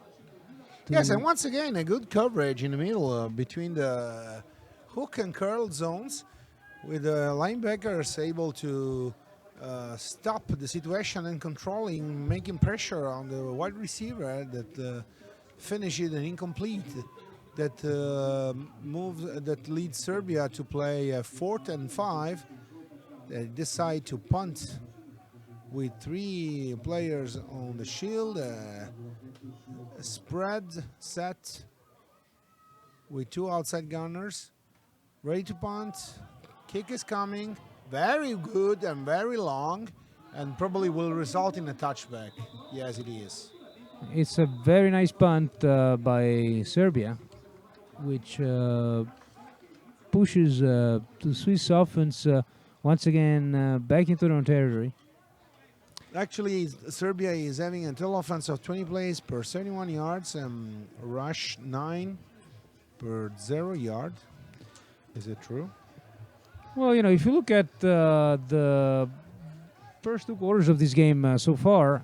yes, and once again, a good coverage in the middle between the hook and curl zones, with the linebackers able to stop the situation and controlling, making pressure on the wide receiver that finishes an incomplete. That that leads Serbia to play 4th and 5. They decide to punt with 3 players on the shield. Spread set with 2 outside gunners, ready to punt. Kick is coming, very good and very long, and probably will result in a touchback. Yes, it is. It's a very nice punt by Serbia, which pushes the Swiss offense once again back into their own territory. Actually, Serbia is having a total offense of 20 plays per 71 yards and rush 9 per 0 yard. Is it true? Well, you know, if you look at the first 2 quarters of this game so far,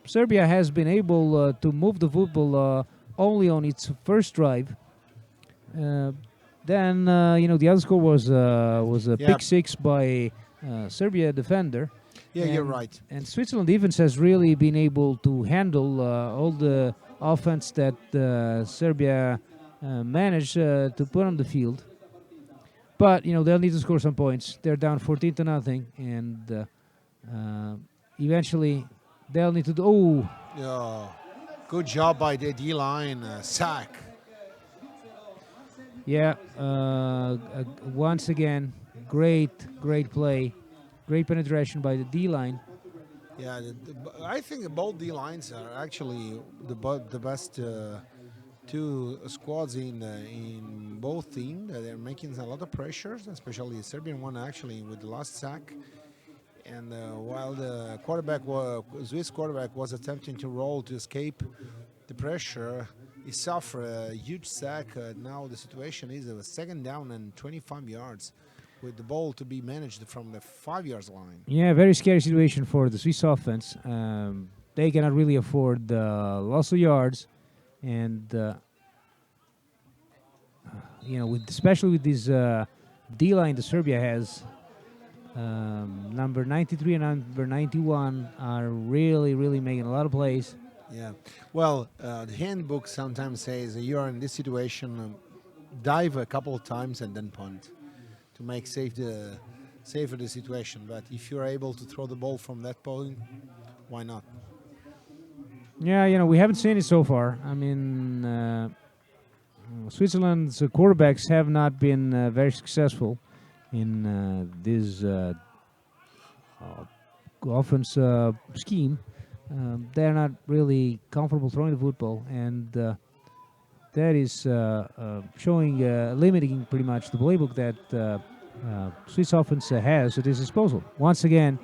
Serbia has been able to move the football only on its first drive. Then, you know, the other score was a pick 6 by Serbia defender. Yeah, you're right. And Switzerland defense has really been able to handle all the offense that Serbia managed to put on the field. But, you know, they'll need to score some points. They're down 14-0, and eventually they'll need to do... Oh! Yeah. Good job by the D-line, sack. Yeah, once again, great play. Great penetration by the D-line. Yeah, I think both D-lines are actually the best 2 squads in both teams. They're making a lot of pressures, especially the Serbian one actually with the last sack. And while the Swiss quarterback was attempting to roll to escape the pressure, he suffered a huge sack. Now the situation is a 2nd down and 25 yards. With the ball to be managed from the 5 yards line. Yeah, very scary situation for the Swiss offense. They cannot really afford loss of yards, and you know, especially with this D-line that Serbia has, number 93 and number 91 are really making a lot of plays. Yeah. Well, the handbook sometimes says you are in this situation, dive a couple of times and then punt, to make safer the situation. But if you're able to throw the ball from that point, why not? Yeah, you know, we haven't seen it so far. I mean, Switzerland's quarterbacks have not been very successful in this offense scheme. They're not really comfortable throwing the football, and that is showing limiting pretty much the playbook that Swiss offense has at his disposal. Once again,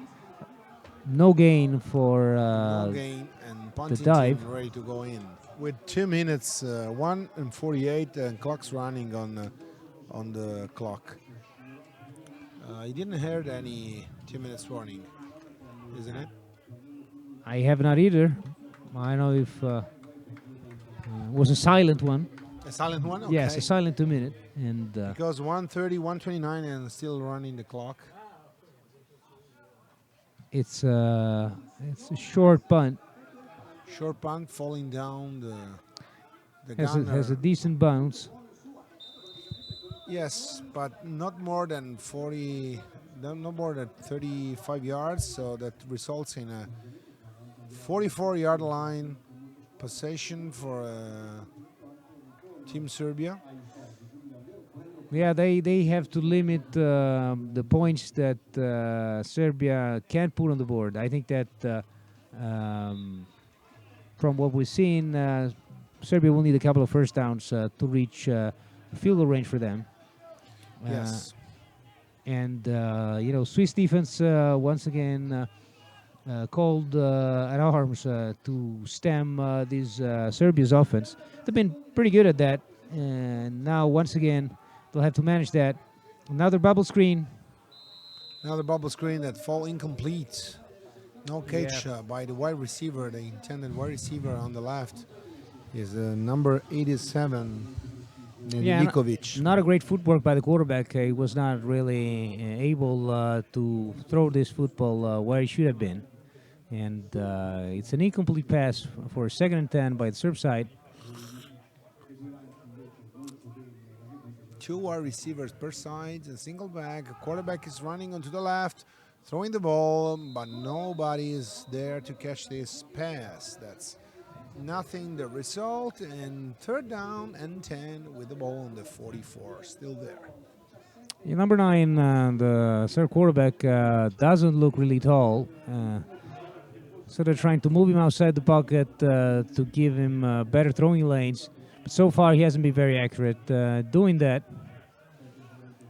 no gain for No gain, and the punting dive. team ready to go in with 2 minutes, 1:48, and clock's running on the clock. You didn't heard any 2 minutes warning, isn't it? I have not either. I don't know if it was a silent one. A silent one. Okay. Yes, a silent 2 minute, and Because 1:30, 1:29, and still running the clock. it's a short punt. Short punt falling down the Has gunner. a decent bounce. Yes, but not more than 40, no more than 35 yards. So that results in a 44-yard line possession for Team Serbia. Yeah, they have to limit the points that Serbia can put on the board. I think that from what we've seen, Serbia will need a couple of first downs to reach field goal range for them. Yes. And Swiss defense once again called at arms to stem this Serbia's offense. They've been pretty good at that, and now once again they'll have to manage that. Another bubble screen. Another bubble screen that fall incomplete. No catch Yeah. by the wide receiver. The intended wide receiver on the left is number 87, Yeah, Nedikovic. not a great footwork by the quarterback. He was not really able to throw this football where he should have been. And it's an incomplete pass for a 2nd and 10 by the Serb side. Two wide receivers per side, a single back. A quarterback is running onto the left, throwing the ball, but nobody is there to catch this pass. That's nothing. The result, and 3rd down and 10 with the ball on the 44, still there. Yeah, number 9, the Serb quarterback doesn't look really tall. So they're trying to move him outside the pocket to give him better throwing lanes. But so far, he hasn't been very accurate doing that.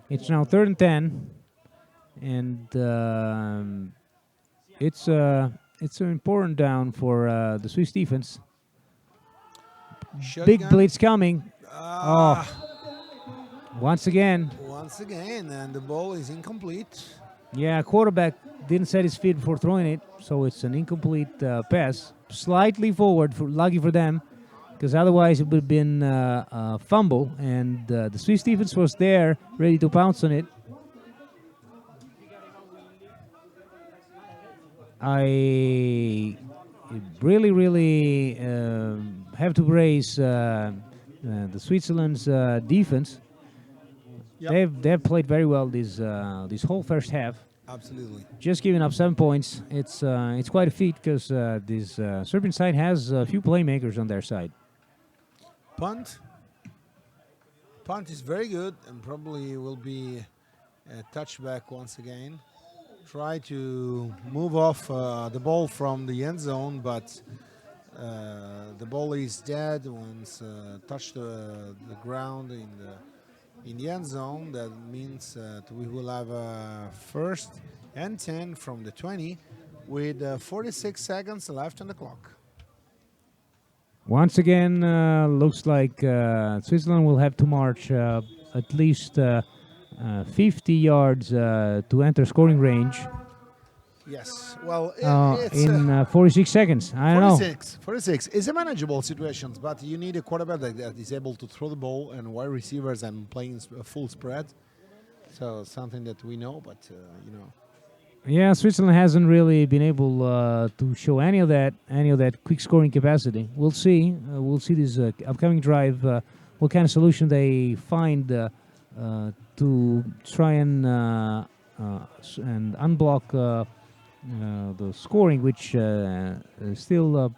It's now 3rd and 10, and it's an important down for the Swiss defense. Big Shotgun. blitz coming. Ah, Once again. Once again, and the ball is incomplete. Yeah, quarterback didn't set his feet before throwing it, so it's an incomplete pass. Slightly forward, lucky for them, because otherwise it would have been a fumble, and the Swiss defense was there, ready to pounce on it. I really have to praise the Switzerland's defense. Yep. They've played very well this whole first half. Absolutely. Just giving up 7 points. It's quite a feat because this Serbian side has a few playmakers on their side. Punt. Punt is very good and probably will be a touchback once again. Try to move off the ball from the end zone, but the ball is dead once touch the ground in the end zone. That means that we will have a 1st and 10 from the 20 with 46 seconds left on the clock. Once again, looks like Switzerland will have to march at least 50 yards to enter scoring range Yes, well, it's in 46 seconds. I don't know. 46 is a manageable situation, but you need a quarterback that is able to throw the ball and wide receivers and playing a full spread. So something that we know, but Yeah, Switzerland hasn't really been able to show any of that quick scoring capacity. We'll see. We'll see this upcoming drive. What kind of solution they find to try and unblock the scoring, which is still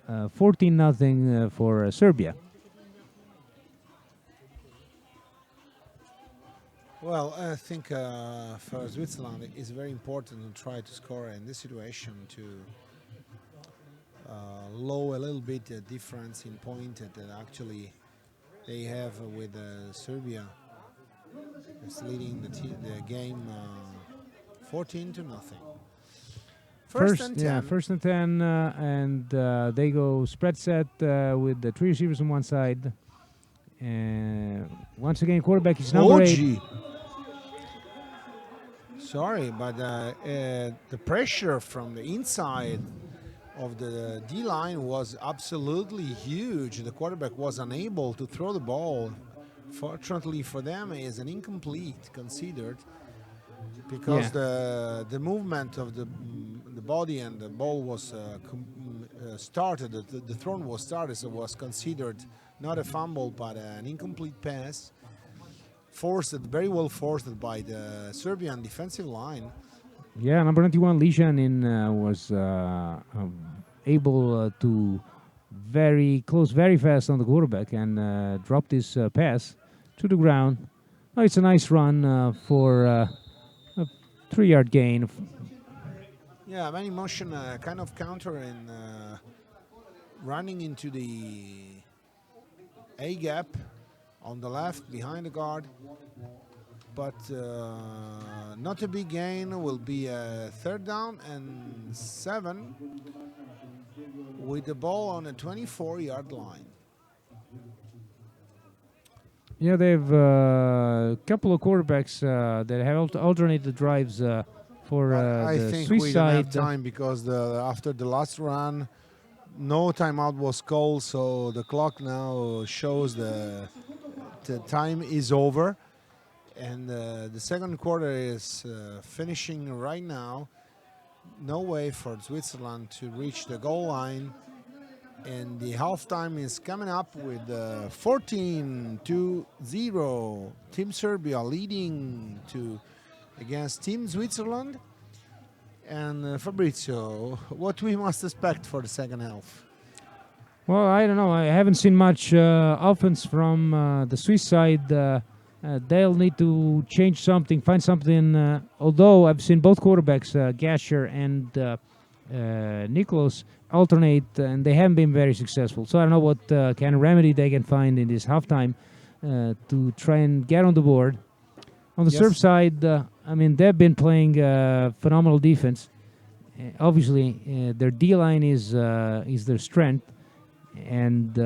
14-0 for Serbia. Well, I think for Switzerland it's very important to try to score in this situation to low a little bit the difference in point that actually they have with Serbia. It's leading the game 14 to nothing. First First, and yeah, 10. first and 10, and they go spread set with the three receivers on one side. And once again, quarterback is number 8. Oji. Sorry, but the pressure from the inside of the D line was absolutely huge. The quarterback was unable to throw the ball. Fortunately for them, is an incomplete considered Yeah. because the movement of the body and the ball was started. The throw was started, so was considered not a fumble but an incomplete pass. Forced, very well forced by the Serbian defensive line. Yeah, number 91, Lishanin was able to very close very fast on the quarterback and dropped his pass to the ground. Oh, it's a nice run for a 3-yard gain. Yeah, many motion kind of counter and running into the A gap on the left behind the guard. But not a big gain, will be a third down and 7 with the ball on a 24-yard line. Yeah, they have a couple of quarterbacks that have alternated drives for But I the think Swiss we don't have side. time because after the last run, no timeout was called, so the clock now shows the time is over. And the second quarter is finishing right now. No way for Switzerland to reach the goal line. And the halftime is coming up with 14 to 0. Team Serbia leading to against Team Switzerland. And Fabrizio, what we must expect for the second half? Well, I don't know. I haven't seen much offense from the Swiss side. They'll need to change something, find something. Although I've seen both quarterbacks, Gasher and Niklos, alternate, and they haven't been very successful. So I don't know what kind of remedy they can find in this halftime to try and get on the board. On the Yes. Serb side, I mean, they've been playing phenomenal defense. Obviously, their D line is their strength, and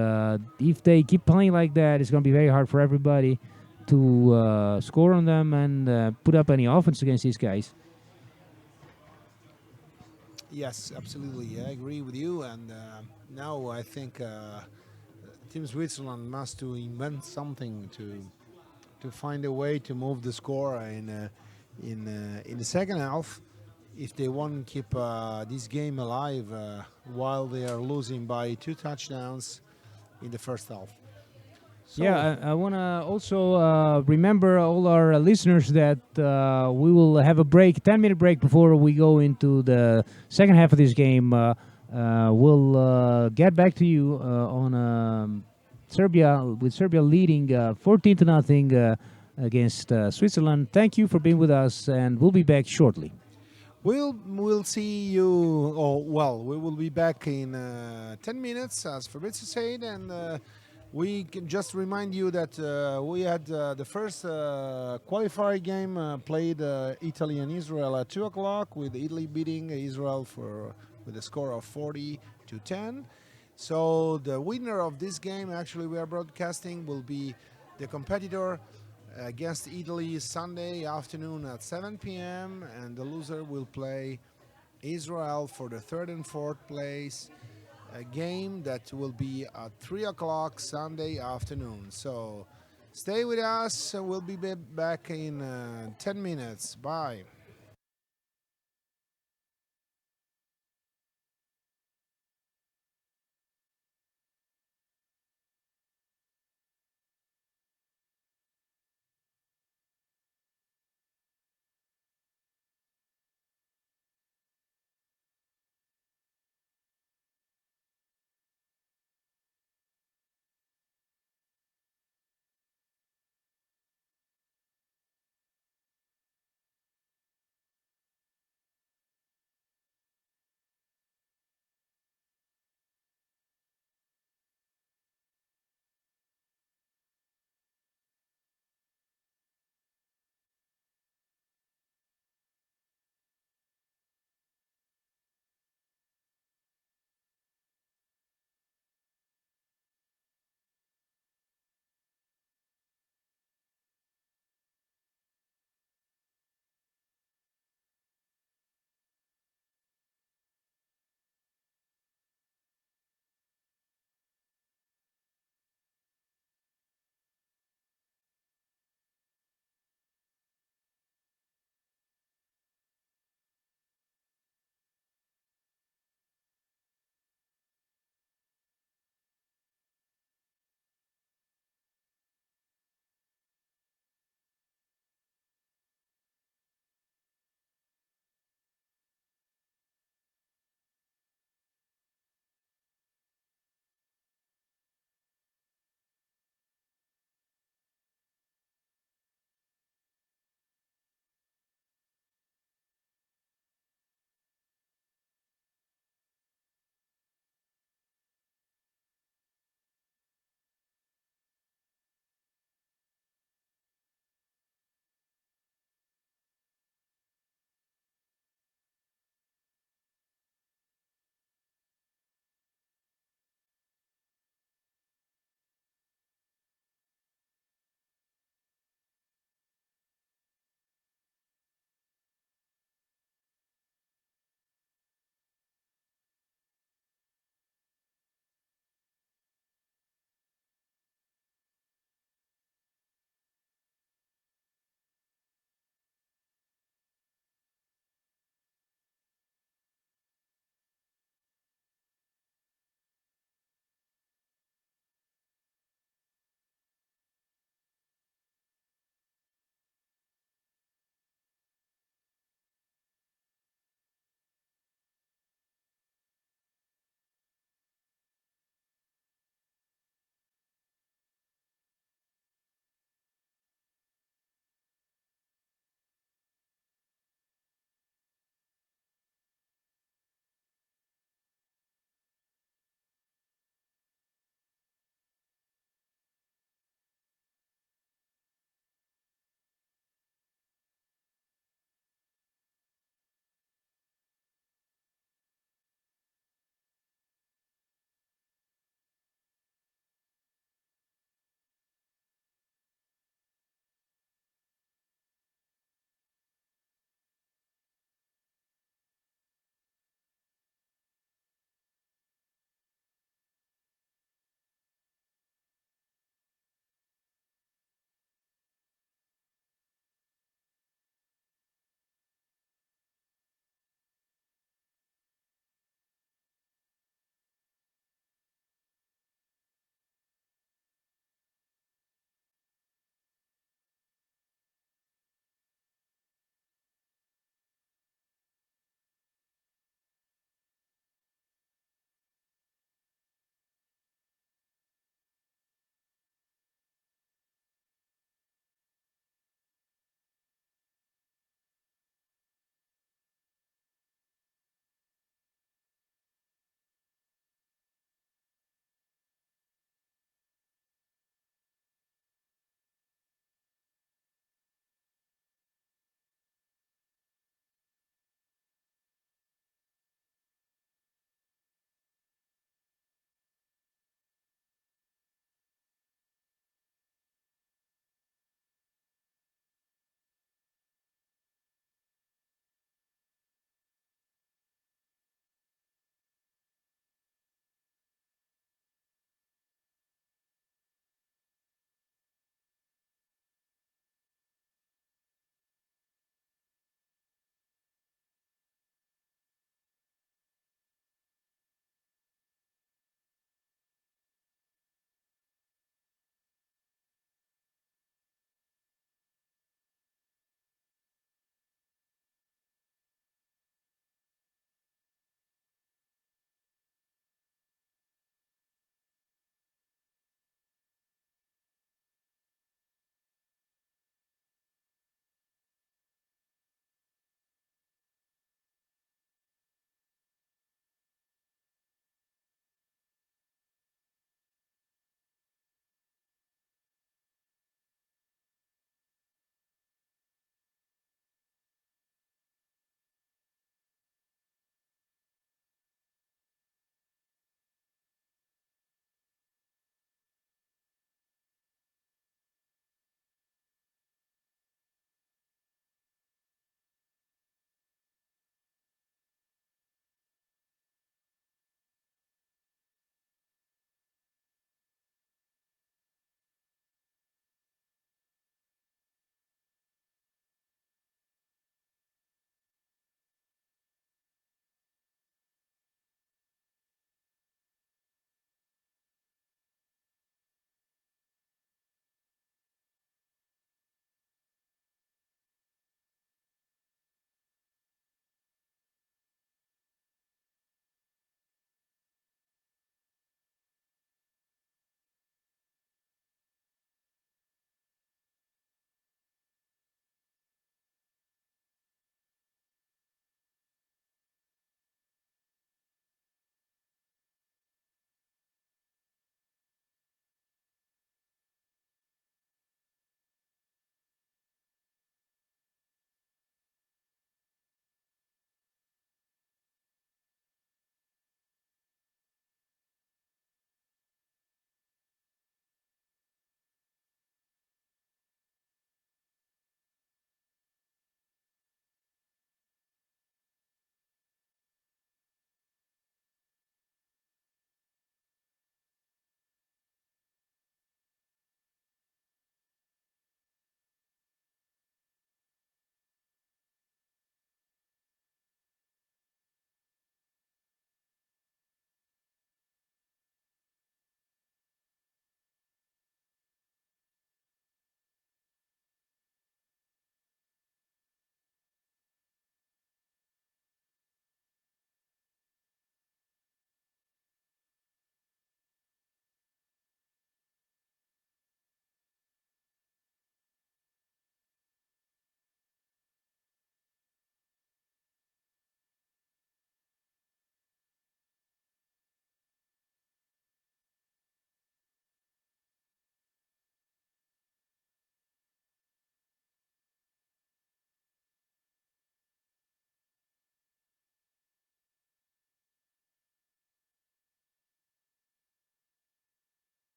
if they keep playing like that, it's going to be very hard for everybody to score on them and put up any offense against these guys. Yes, absolutely. I agree with you. And now I think Team Switzerland must to invent something to find a way to move the score in the second half if they want to keep this game alive while they are losing by 2 touchdowns in the first half. So, Yeah, I want to also remember all our listeners that we will have a break, 10-minute break before we go into the second half of this game. We'll get back to you on Serbia, with Serbia leading 14 to nothing against Switzerland. Thank you for being with us, and we'll be back shortly. we'll see you. Oh well, we will be back in 10 minutes, as Fabrizio said, and we can just remind you that we had the first qualifier game played Italy and Israel at 2 o'clock, with Italy beating Israel with a score of 40 to 10. So the winner of this game, actually we are broadcasting, will be the competitor against Italy Sunday afternoon at 7 p.m. and the loser will play Israel for the third and fourth place. A game that will be at 3 o'clock Sunday afternoon. So stay with us. We'll be back in 10 minutes. Bye.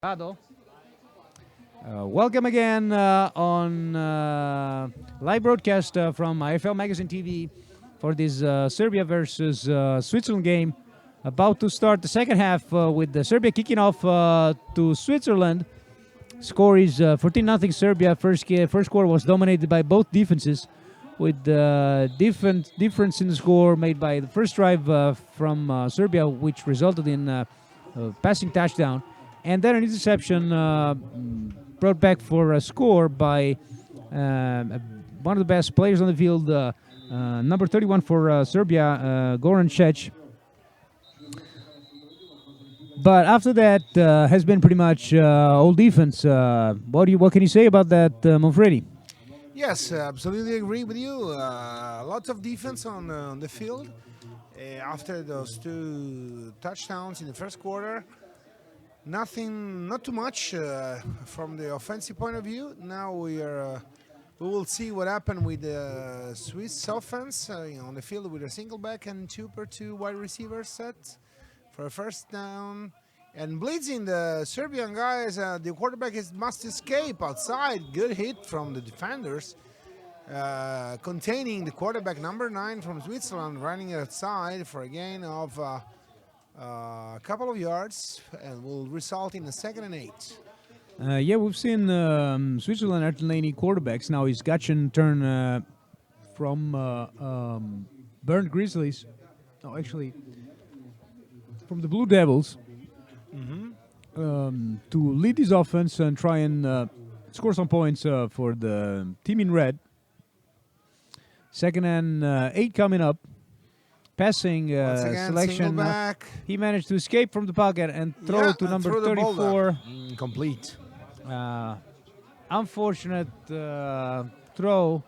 Rado. Welcome again on live broadcast from IFL Magazine TV for this Serbia versus Switzerland game. About to start the second half with the Serbia kicking off to Switzerland. Score is 14-0 Serbia. First quarter was dominated by both defenses, with difference in the score made by the first drive from Serbia, which resulted in a passing touchdown, and then an interception brought back for a score by one of the best players on the field, number 31 for Serbia, Goran Cech. But after that has been pretty much all defense. What can you say about that, Manfredi? Yes, absolutely agree with you. Lots of defense on the field. After those two touchdowns in the first quarter, not too much from the offensive point of view. Now we will see what happened with the Swiss offense on the field with a single back and 2x2 wide receiver set for a first down. And blitzing the Serbian guys, the quarterback must escape outside. Good hit from the defenders, containing the quarterback number 9 from Switzerland, running outside for a gain of a couple of yards, and will result in a 2nd and 8. Yeah, we've seen Switzerland alternating quarterbacks. Now is Gatchen turn from Burnt Grizzlies. No, actually, from the Blue Devils to lead this offense and try and score some points for the team in red. 2nd and 8 coming up. Passing selection. He managed to escape from the pocket and throw to number 34. Complete. Unfortunate throw,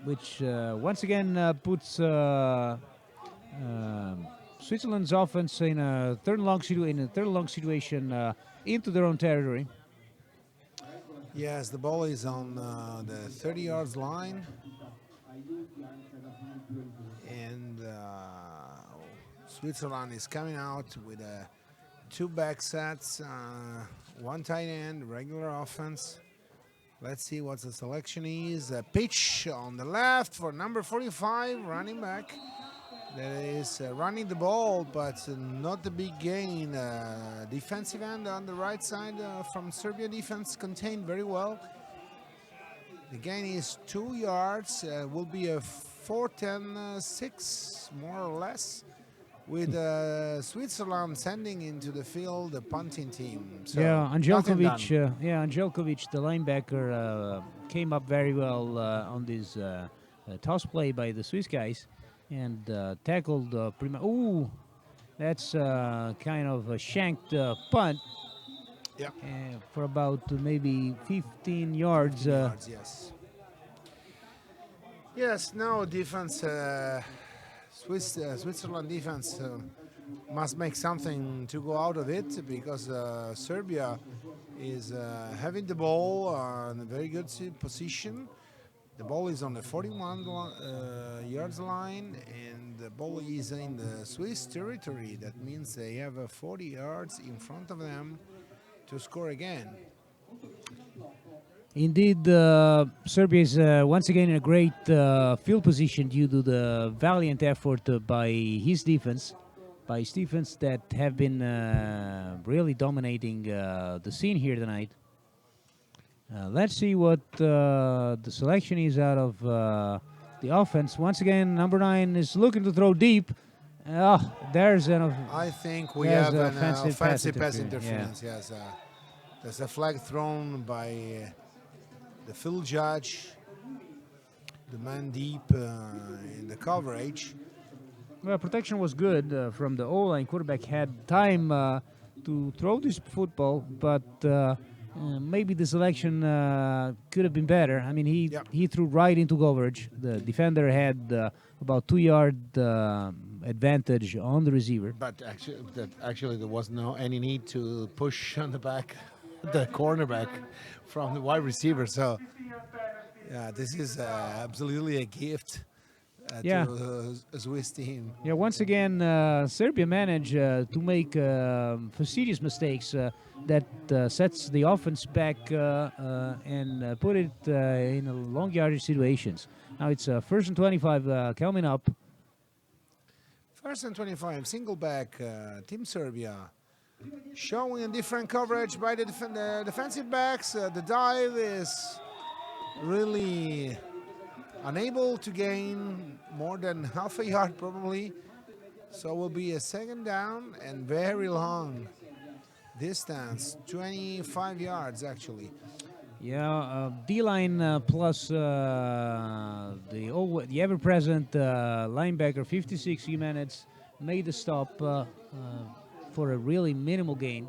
which once again puts Switzerland's offense in a third and long situation into their own territory. Yes, the ball is on the 30 yards line. And Switzerland is coming out with 2 back sets, 1 tight end, regular offense. Let's see what the selection is. A pitch on the left for number 45, running back. That is running the ball, but not the big gain. Defensive end on the right side from Serbia defense contained very well. The gain is 2 yards. Will be a 4th and 6, more or less, with Switzerland sending into the field the punting team. So Angelkovic, the linebacker, came up very well on this toss play by the Swiss guys and tackled Ooh, that's kind of a shanked punt. Yeah. For about maybe 15 yards. Yes. Yes, now defense, Switzerland defense must make something to go out of it, because Serbia is having the ball in a very good position. The ball is on the 41 yards line, and the ball is in the Swiss territory. That means they have 40 yards in front of them to score again. Indeed, Serbia is once again in a great field position due to the valiant effort by his defense that have been really dominating the scene here tonight. Let's see what the selection is out of the offense. Once again, number 9 is looking to throw deep. There's an. I think we have an offensive pass interference. Yeah. Yes, there's a flag thrown by the field judge, the man deep in the coverage. Well, protection was good from the O-line. Quarterback had time to throw this football, but maybe the selection could have been better. I mean, he threw right into coverage. The defender had about 2-yard advantage on the receiver. But actually there was no any need to push on the back, the cornerback from the wide receiver. So yeah, this is absolutely a gift Yeah. to Swiss team. Yeah, once again, Serbia managed to make fastidious mistakes that sets the offense back and put it in a long yardage situations. Now it's first and 25 coming up. First and 25, single back, Team Serbia. Showing a different coverage by the defensive backs. The dive is really unable to gain more than half a yard probably. So will be a second down and very long distance, 25 yards actually. Yeah, D-line plus the ever-present linebacker, 56 Jimenez, made the stop for a really minimal gain.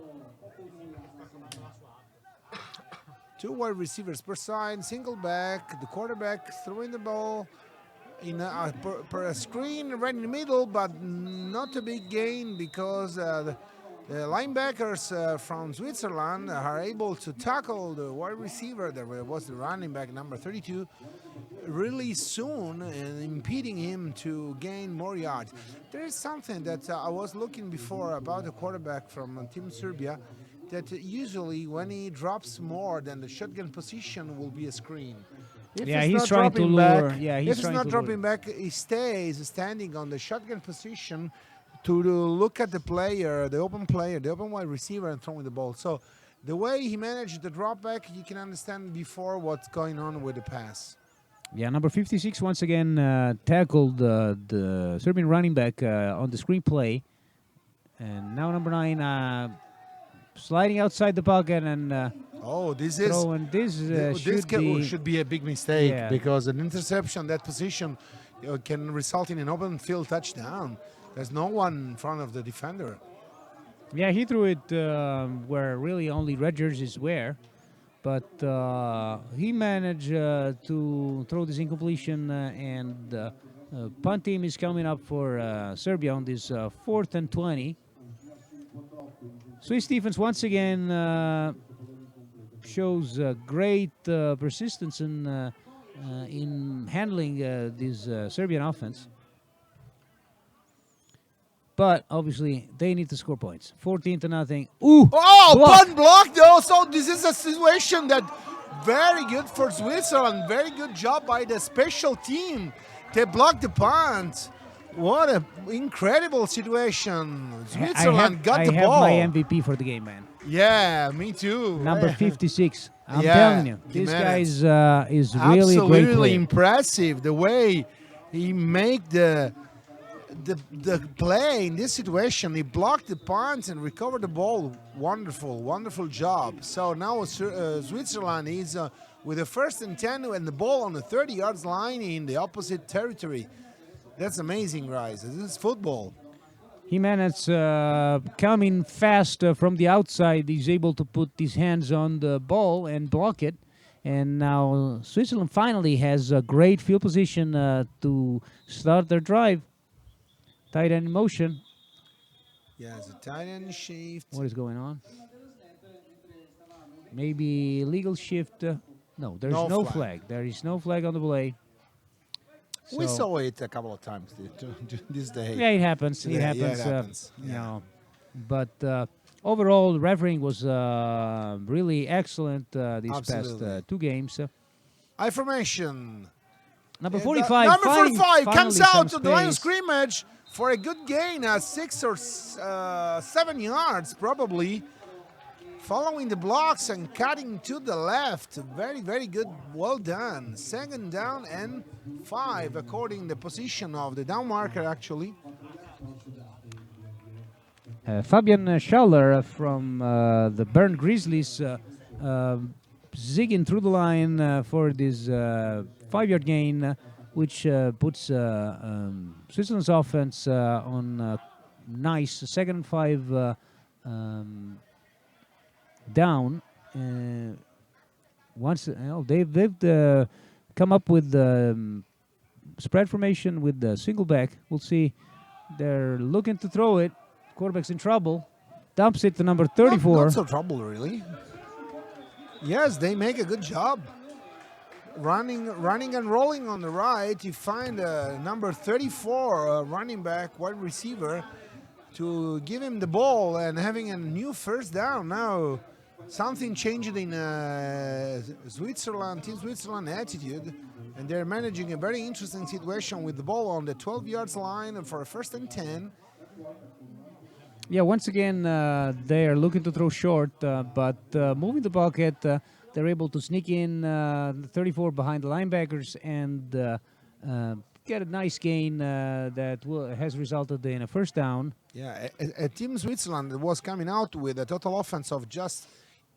Two wide receivers per side, single back, the quarterback throwing the ball in per a screen right in the middle, but not a big gain because the linebackers from Switzerland are able to tackle the wide receiver that was the running back number 32 really soon and impeding him to gain more yards. There is something that I was looking before about the quarterback from Team Serbia, that usually when he drops more than the shotgun position will be a screen. If Yeah, he's trying to lure. Yeah, he's if he's trying not to dropping lure. back, he stays standing on the shotgun position to look at the player, the open wide receiver, and throwing the ball. So the way he managed the drop back, you can understand before what's going on with the pass. Yeah, number 56 once again tackled the Serbian running back on the screen play. And now number 9 sliding outside the pocket and Oh, this is throwing. This should be a big mistake Yeah. because an interception that position can result in an open field touchdown. There's no one in front of the defender. Yeah, he threw it where really only red jerseys wear. But he managed to throw this incompletion, and punt team is coming up for Serbia on this 4th and 20. Swiss defense once again shows great persistence in handling this Serbian offense. But obviously, they need to score points. 14-0. Ooh! Oh, block. punt block though. So this is a situation that very good for Switzerland. Very good job by the special team. They blocked the punt. What an incredible situation. Switzerland got the ball. I have my MVP for the game, man. Yeah, me too. Number 56. I'm Yeah, telling you, he this managed. guy is really a great Absolutely player. impressive the way he make the play in this situation. He blocked the punt and recovered the ball. Wonderful job. So now Switzerland is with the 1st and 10 and the ball on the 30 yards line in the opposite territory. That's amazing, guys. This is football. Jimenez coming fast from the outside. He's able to put his hands on the ball and block it. And now Switzerland finally has a great field position to start their drive. Tight end in motion. Yeah, it's a tight end shift. What is going on? Maybe legal shift. No, there's No no flag. flag. There is no flag on the play. We So- saw it a couple of times this day. Yeah, it happens. It Yeah, happens. it happens. You Yeah. know, but overall, the refereeing was really excellent these past Absolutely. 2 games. Information. Number Yeah, 45. Number finding 45 comes finally out some to the line of space. scrimmage for a good gain, 6 or 7 yards probably. Following the blocks and cutting to the left. Very good. Well done. Second down and 5 according the position of the down marker actually. Fabian Schaller from the Bern Grizzlies zigging through the line for this 5-yard gain, which puts Switzerland's offense on nice 2nd and 5 down. Once they've come up with spread formation with the single back. We'll see. They're looking to throw it. Quarterback's in trouble. Dumps it to number 34. Not so trouble really. Yes, they make a good job. running and rolling on the right. You find number 34 running back, wide receiver, to give him the ball and having a new first down. Now, something changed in Switzerland, Team Switzerland attitude, and they're managing a very interesting situation with the ball on the 12 yards line for a first and 10. Yeah, once again, they are looking to throw short, but moving the pocket, they're able to sneak in the 34 behind the linebackers and get a nice gain that has resulted in a first down. Yeah, a Team Switzerland was coming out with a total offense of just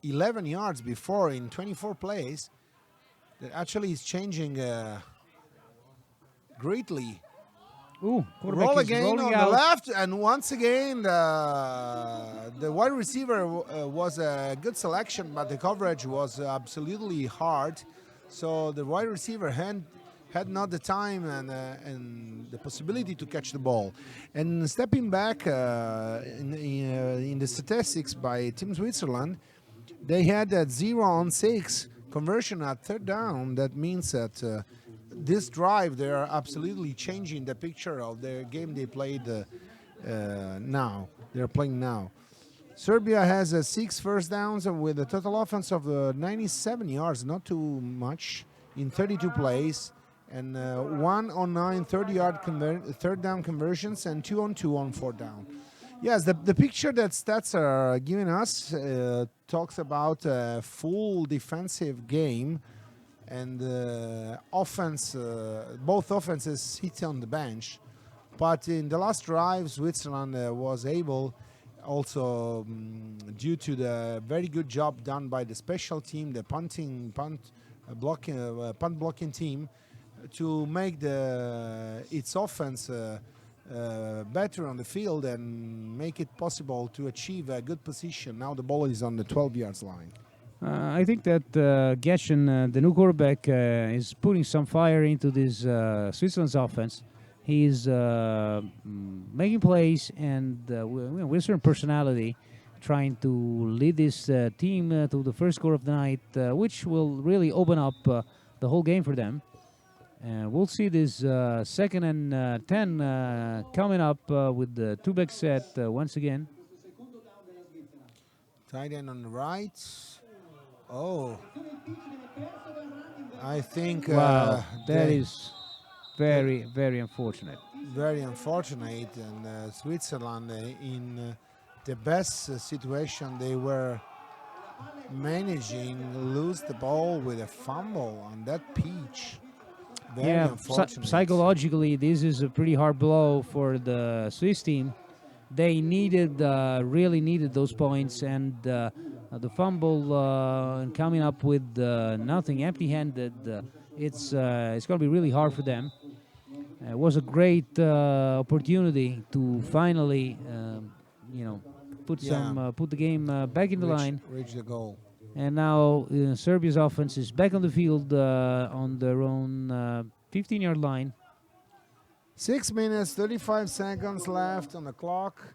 11 yards before in 24 plays. That actually is changing greatly. Ooh, Roll quarterback is again rolling on out. the left, and once again the wide receiver was a good selection, but the coverage was absolutely hard. So the wide receiver had not the time and the possibility to catch the ball. And stepping back in the statistics by Team Switzerland, they had that 0 on 6 conversion at third down. That means that this drive, they are absolutely changing the picture of their game they played now. They're playing now. Serbia has 6 first downs with a total offense of 97 yards, not too much, in 32 plays, and 1 on 9 30-yard third down conversions, and 2 on 2 on fourth down. Yes, the picture that stats are giving us talks about a full defensive game, and offense, both offenses sit on the bench. But in the last drive, Switzerland was able, also due to the very good job done by the special team, the punt blocking team, to make its offense better on the field and make it possible to achieve a good position. Now the ball is on the 12 yards line. I think that Getchen, the new quarterback, is putting some fire into this Switzerland's offense. He's making plays and with a certain personality, trying to lead this team to the first score of the night, which will really open up the whole game for them. And we'll see this second and 10 coming up with the two-back set once again. Tight end on the right. Oh, I think Wow, that is very, very unfortunate. very unfortunate. And Switzerland, in the best situation they were managing, lose the ball with a fumble on that pitch. Very unfortunate. Psychologically, this is a pretty hard blow for the Swiss team. They really needed those points, and the fumble and coming up with nothing, empty-handed, it's going to be really hard for them. It was a great opportunity to finally, put the game back in the line. Reach the goal. And now Serbia's offense is back on the field on their own 15-yard line. 6 minutes, 35 seconds left on the clock.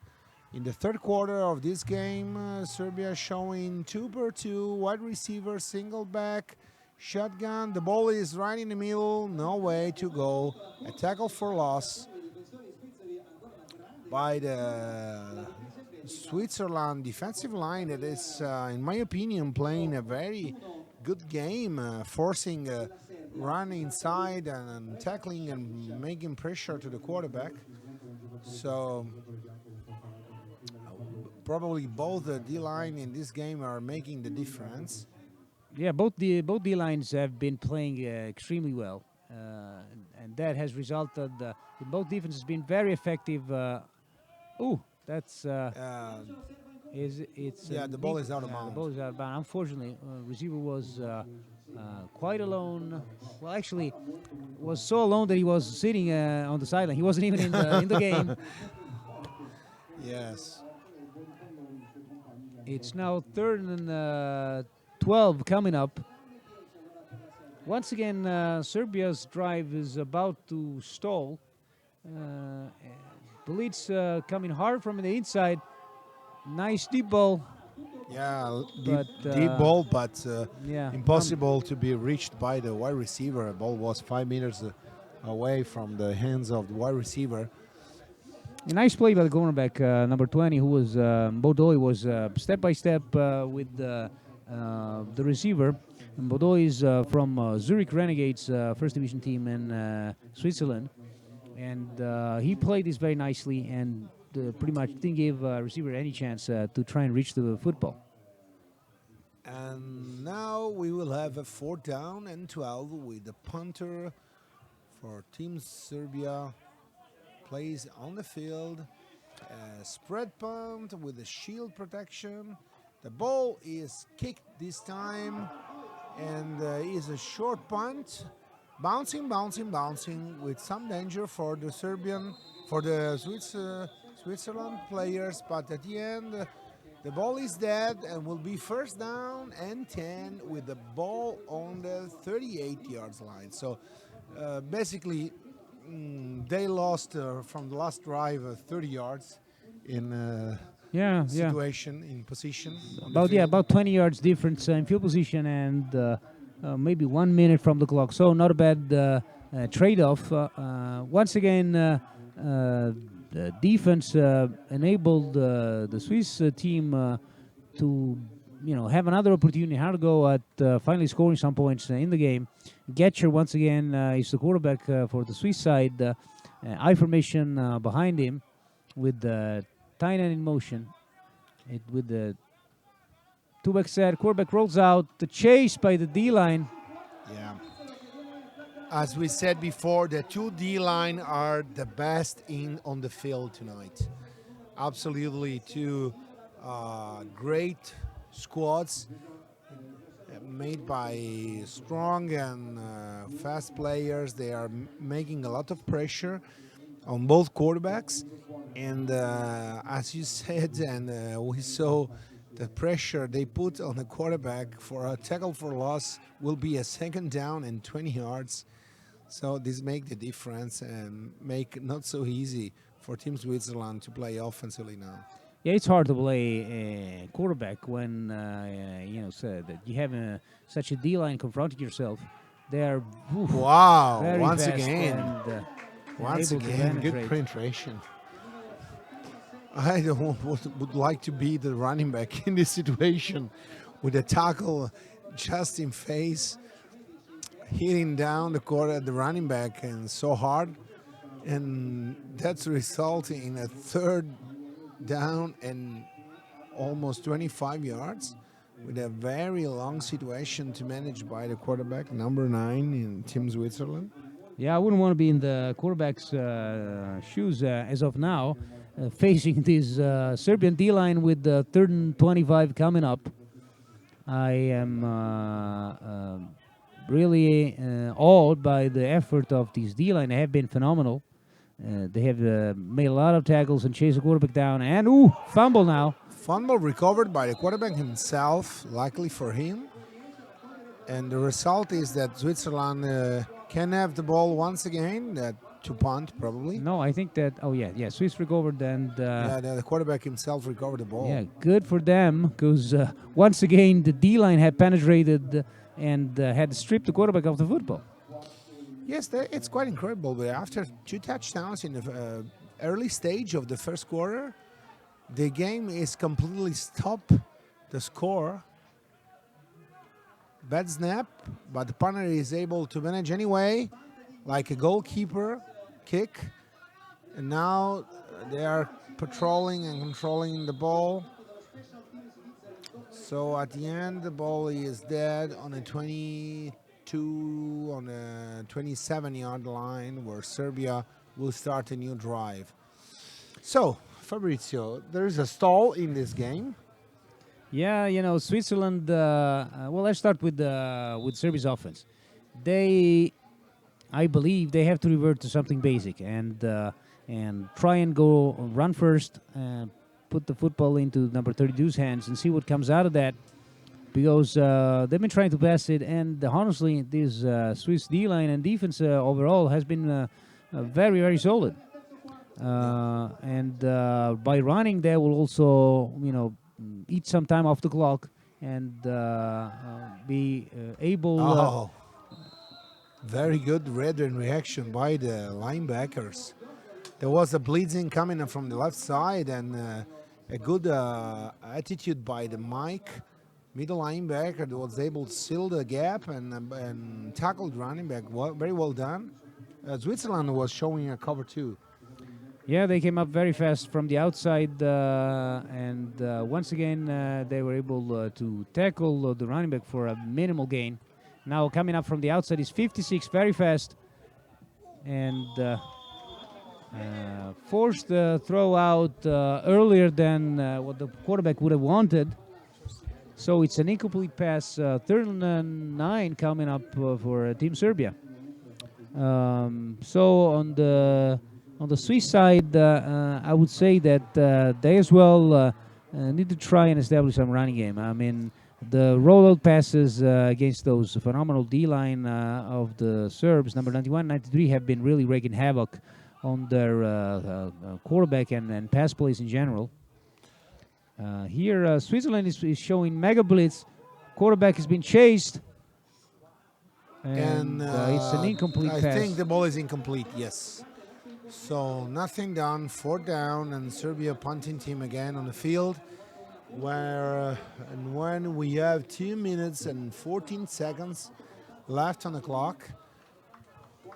In the third quarter of this game, Serbia showing 2-per-2, wide receiver, single back, shotgun. The ball is right in the middle, no way to go. A tackle for loss by the Switzerland defensive line that is, in my opinion, playing a very good game, forcing a run inside and tackling and making pressure to the quarterback. So probably both the D-line in this game are making the difference. Yeah, both D-lines have been playing extremely well, and that has resulted in both defenses being very effective. That's the ball is out of bounds. The ball is out of bounds. Unfortunately, receiver was quite alone. Well, actually, was so alone that he was sitting on the sideline. He wasn't even in the game. Yes. It's now 3rd and 12 coming up. Once again, Serbia's drive is about to stall. The lead's coming hard from the inside. Nice deep ball. Yeah, but deep ball, but yeah, impossible to be reached by the wide receiver. The ball was 5 meters away from the hands of the wide receiver. a nice play by the cornerback, number 20, who was Bodoy, was step by step with the receiver. And Bodoy is from Zurich Renegades, first division team in Switzerland, and he played this very nicely and pretty much didn't give receiver any chance to try and reach the football. And now we will have a 4th down and 12 with the punter for Team Serbia. Plays on the field. Spread punt with a shield protection. The ball is kicked this time and is a short punt. Bouncing, bouncing, bouncing with some danger for the Switzerland players. But at the end, the ball is dead and will be 1st down and 10 with the ball on the 38 yards line. So basically, they lost from the last drive 30 yards in situation, in position. About 20 yards difference in field position and maybe 1 minute from the clock. So not a bad trade-off. Once again, the defense enabled the Swiss team to have another opportunity how to go at finally scoring some points in the game. Getcher once again is the quarterback for the Swiss side. I formation behind him with the tight end in motion. With the two-back set, quarterback rolls out, the chase by the D-line. Yeah. As we said before, the two D-line are the best on the field tonight. Absolutely two great squads made by strong and fast players. They are making a lot of pressure on both quarterbacks, and as you said, and we saw, the pressure they put on the quarterback for a tackle for loss will be a 2nd down and 20 yards. So this make the difference and make not so easy for Team Switzerland to play offensively now. Yeah, it's hard to play a quarterback when so that you have such a D-line confronting yourself. They are wow! very Once fast again, and, once able to again, good penetrate. penetration. I would like to be the running back in this situation, with a tackle just in face, hitting down the running back, and so hard, and that's resulting in a 3rd down and almost 25 yards, with a very long situation to manage by the quarterback, number 9 in Team Switzerland. Yeah, I wouldn't want to be in the quarterback's shoes as of now, facing this Serbian D-line with the 3rd and 25 coming up. I am really awed by the effort of this D-line. They have been phenomenal. They have made a lot of tackles and chased the quarterback down. And, fumble now. Fumble recovered by the quarterback himself, luckily for him. And the result is that Switzerland can have the ball once again, to punt probably. No, I think that, Swiss recovered and... the quarterback himself recovered the ball. Yeah, good for them, because once again the D-line had penetrated and had stripped the quarterback of the football. Yes, it's quite incredible, but after 2 touchdowns in the early stage of the 1st quarter, the game is completely stopped. The score, bad snap, but the punter is able to manage anyway, like a goalkeeper kick. And now they are patrolling and controlling the ball. So at the end, the ball is dead on a 22, on a 27-yard line, where Serbia will start a new drive. So, Fabrizio, there is a stall in this game. Yeah, Switzerland. Let's start with Serbia's offense. I believe they have to revert to something basic and try and go run first, put the football into number 32's hands and see what comes out of that. Because they've been trying to pass it, and honestly, this Swiss D-line and defense overall has been very, very solid. And by running, they will also, eat some time off the clock and be able. Oh, very good red reaction by the linebackers. There was a blitzing coming from the left side and a good attitude by the Mike, middle linebacker, that was able to seal the gap and tackled running back. Very well done. Switzerland was showing a cover too. Yeah, they came up very fast from the outside, and once again they were able to tackle the running back for a minimal gain. Now coming up from the outside is 56, very fast, and forced the throw out earlier than what the quarterback would have wanted. So it's an incomplete pass, third and 9 coming up for Team Serbia. So on the Swiss side, I would say that they as well need to try and establish some running game. I mean, the rollout passes against those phenomenal D-line of the Serbs, number 91, 93, have been really wreaking havoc on their quarterback and pass plays in general. Here, Switzerland is showing mega blitz. Quarterback has been chased. And it's an incomplete I pass. think the ball is incomplete, yes. So nothing done, 4th down, and Serbia punting team again on the field. Where and when we have 2 minutes and 14 seconds left on the clock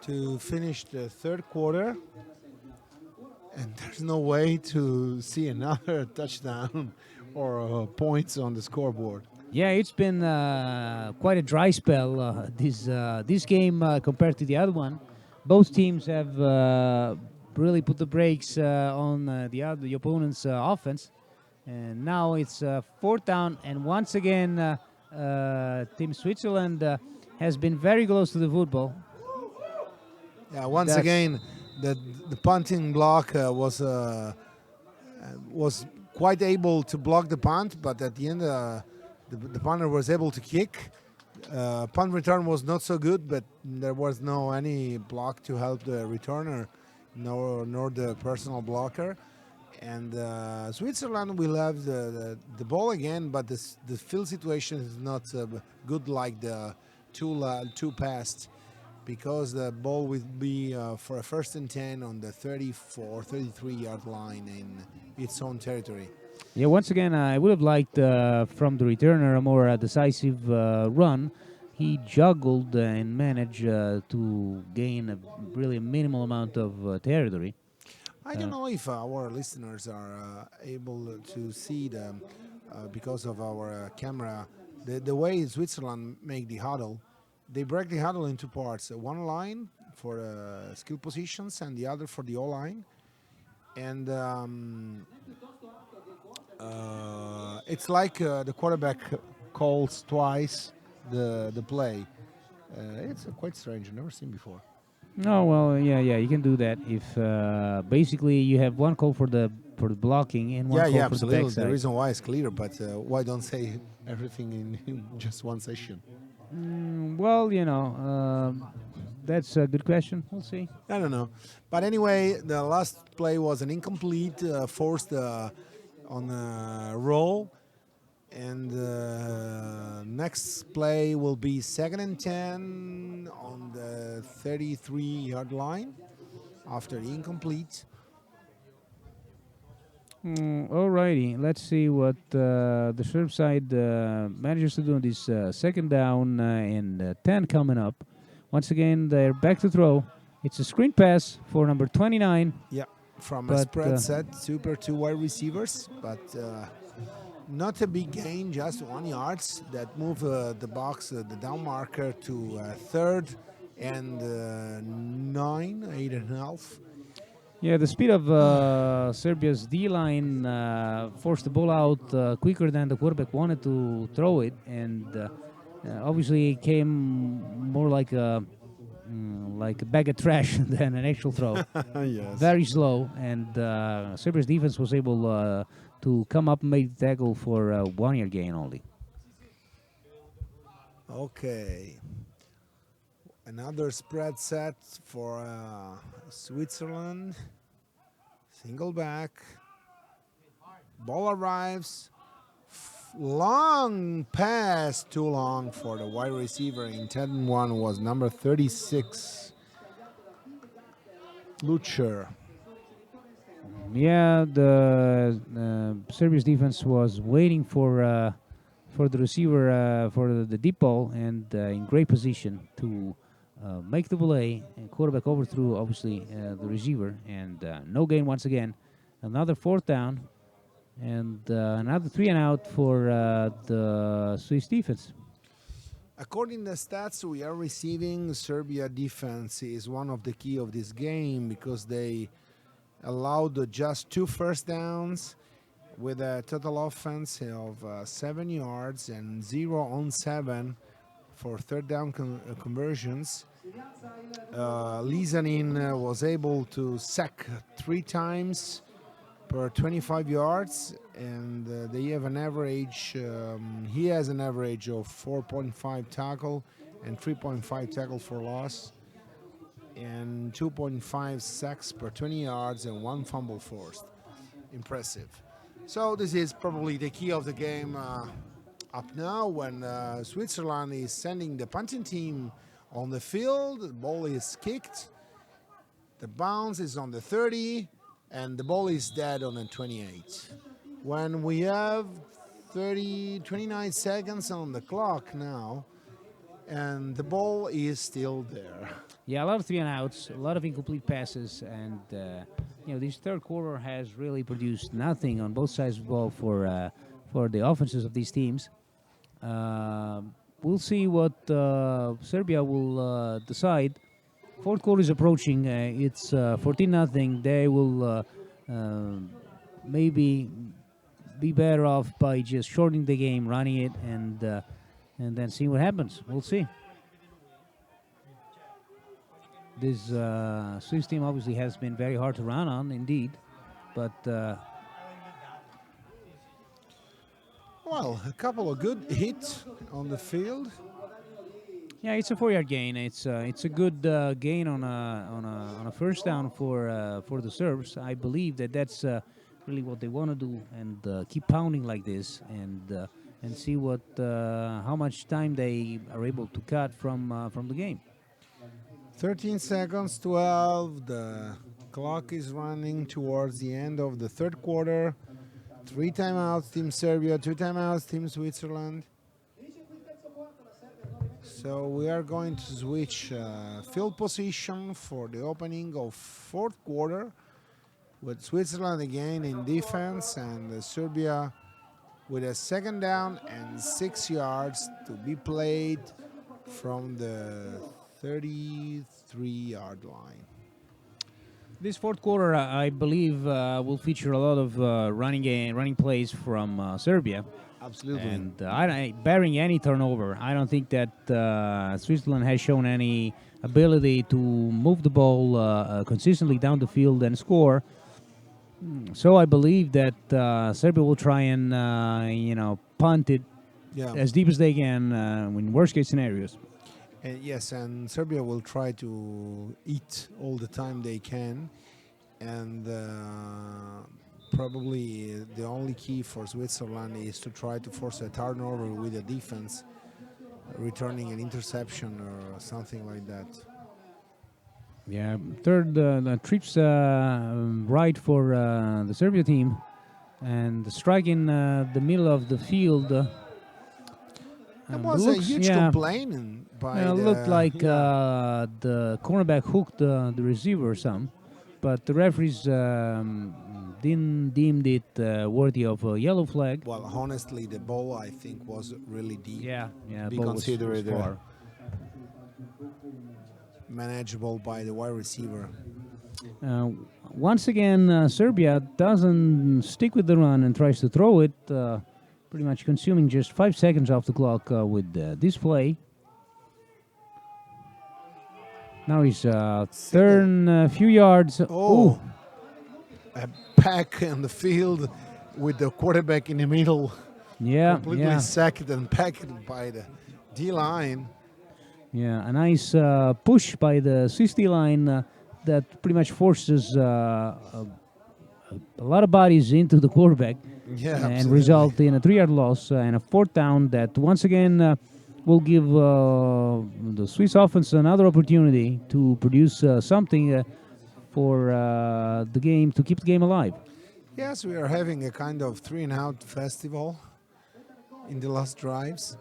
to finish the 3rd quarter, and there's no way to see another touchdown or points on the scoreboard. Yeah, it's been quite a dry spell this game compared to the other one. Both teams have really put the brakes on the opponent's offense, and now it's 4th down. And once again, Team Switzerland has been very close to the football. Yeah, once again, the punting block was quite able to block the punt, but at the end. The punter was able to kick. Punt return was not so good, but there was no any block to help the returner, nor the personal blocker. And Switzerland will have the ball again, but the field situation is not good like the two past, because the ball will be for a 1st and 10 on the 34, 33-yard line in its own territory. Yeah, once again, I would have liked from the returner a more decisive run. He juggled and managed to gain really a minimal amount of territory. I don't know if our listeners are able to see them because of our camera. The way Switzerland make the huddle, they break the huddle into parts. One line for skill positions and the other for the O-line. And it's like the quarterback calls twice the play. It's quite strange. I've never seen before. No, well, yeah, you can do that if basically you have one call for the blocking and one call for absolutely. the backside. The reason why is clear, but why don't say everything in just one session? Well, that's a good question. We'll see. I don't know, but anyway, the last play was an incomplete, forced on a roll, and next play will be 2nd and 10 on the 33-yard line after the incomplete. Alrighty, let's see what the Serb side manages to do on this 2nd down and 10 coming up. Once again, they're back to throw. It's a screen pass for number 29. Yeah, from a spread set, super 2 wide receivers, but not a big gain, just 1 yard. That move the box, the down marker to 3rd and 9, 8.5. Yeah, the speed of Serbia's D-line forced the ball out quicker than the quarterback wanted to throw it, and obviously it came more like a bag of trash than an actual throw. Yes. Very slow, and Serbia's defense was able to come up and make the tackle for a 1-yard gain only. Okay. Another spread set for Switzerland. Single back. Ball arrives long pass, too long for the wide receiver. Intended one was number 36, Lucher. Yeah, the Serbia's defense was waiting for the receiver for the deep ball and in great position to make the play. And quarterback overthrew obviously the receiver and no gain once again. Another fourth down and another 3 and out for the Swiss defense. According to the stats we are receiving, Serbia defense is one of the key of this game because they allowed just 2 first downs with a total offense of 7 yards and 0 on 7 for third down conversions. Lizanin was able to sack 3 times per 25 yards, and they have an average. He has an average of 4.5 tackle and 3.5 tackle for loss, and 2.5 sacks per 20 yards and 1 fumble forced. Impressive. So this is probably the key of the game up now when Switzerland is sending the punting team on the field. The ball is kicked. The bounce is on the 30 and the ball is dead on the 28. When we have 29 seconds on the clock now and the ball is still there. Yeah, a lot of 3 and outs, a lot of incomplete passes, and this third quarter has really produced nothing on both sides of the ball for the offenses of these teams. We'll see what Serbia will decide. Fourth quarter is approaching. It's 14-0. They will maybe be better off by just shortening the game, running it, and then seeing what happens. We'll see. This Swiss team obviously has been very hard to run on, indeed, but well, a couple of good hits on the field. yeah, it's a 4-yard gain. It's a good gain on a first down for the Serbs. I believe that's really what they want to do, and keep pounding like this, and see what how much time they are able to cut from the game. 13 seconds, 12. The clock is running towards the end of the third quarter. 3 timeouts, Team Serbia, 2 timeouts, Team Switzerland. So we are going to switch field position for the opening of fourth quarter with Switzerland again in defense and Serbia with a second down and 6 yards to be played from the 33-yard line. This fourth quarter, I believe, will feature a lot of running plays from Serbia. Absolutely. And barring any turnover, I don't think that Switzerland has shown any ability to move the ball consistently down the field and score. So I believe that Serbia will try and punt it as deep as they can in worst case scenarios. And yes, and Serbia will try to eat all the time they can, and probably the only key for Switzerland is to try to force a turnover with the defense, returning an interception or something like that. Yeah, third trips right for the Serbia team, and strike in the middle of the field. That was a huge complaint by the... looked like the cornerback hooked the receiver some, but the referees deemed it worthy of a yellow flag. Well, honestly, the ball, I think, was really deep. Yeah, be ball considered was far. Manageable by the wide receiver. Once again, Serbia doesn't stick with the run and tries to throw it, pretty much consuming just 5 seconds off the clock with this play. Now he's turn a few yards. Oh, a pack in the field with the quarterback in the middle. Yeah, completely sacked and packed by the D-line. Yeah, a nice push by the Swiss D-line that pretty much forces a lot of bodies into the quarterback. Yeah, and absolutely. result in a 3-yard loss and a fourth down that once again will give the Swiss offense another opportunity to produce something for the game, to keep the game alive. Yes, we are having a kind of 3-and-out festival in the last drives.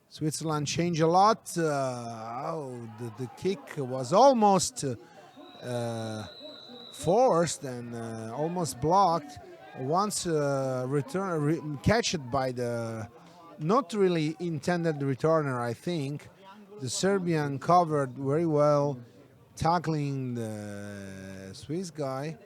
Switzerland changed a lot. The kick was almost forced and almost blocked. Once catched by the not really intended returner, I think. The Serbian covered very well, tackling the Swiss guy,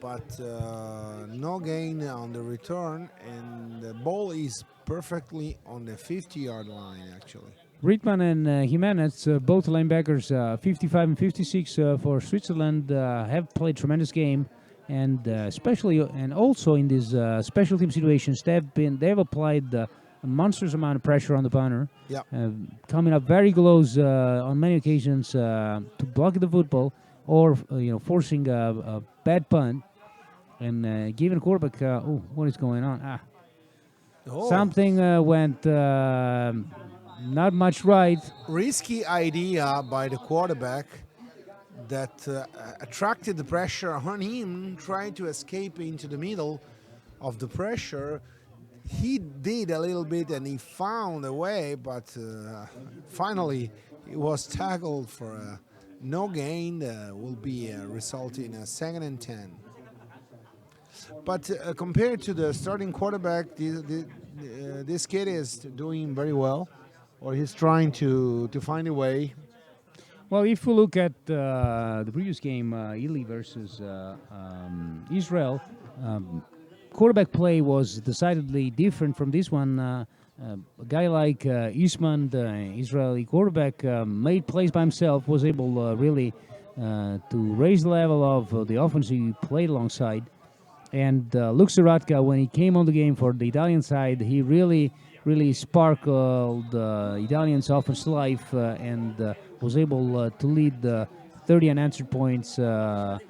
but no gain on the return, and the ball is perfectly on the 50-yard line actually. Rittmann and Jimenez, both linebackers, 55 and 56 for Switzerland, have played tremendous game, and especially and also in these special team situations, they've applied a monstrous amount of pressure on the punter, Yeah. coming up very close on many occasions to block the football or forcing a bad punt and giving the quarterback. What is going on? Something went not much right. Risky idea by the quarterback that attracted the pressure on him, trying to escape into the middle of the pressure. He did a little bit and he found a way, but finally he was tackled for no gain. Will be result in a 2nd and 10. But compared to the starting quarterback, this kid is doing very well, or he's trying to find a way. Well, if we look at the previous game, Italy versus Israel, quarterback play was decidedly different from this one. A guy like Isman, the Israeli quarterback, made plays by himself, was able really to raise the level of the offense he played alongside. And Luke Siratka, when he came on the game for the Italian side, he really sparkled Italians' offense life and was able to lead 30 unanswered points for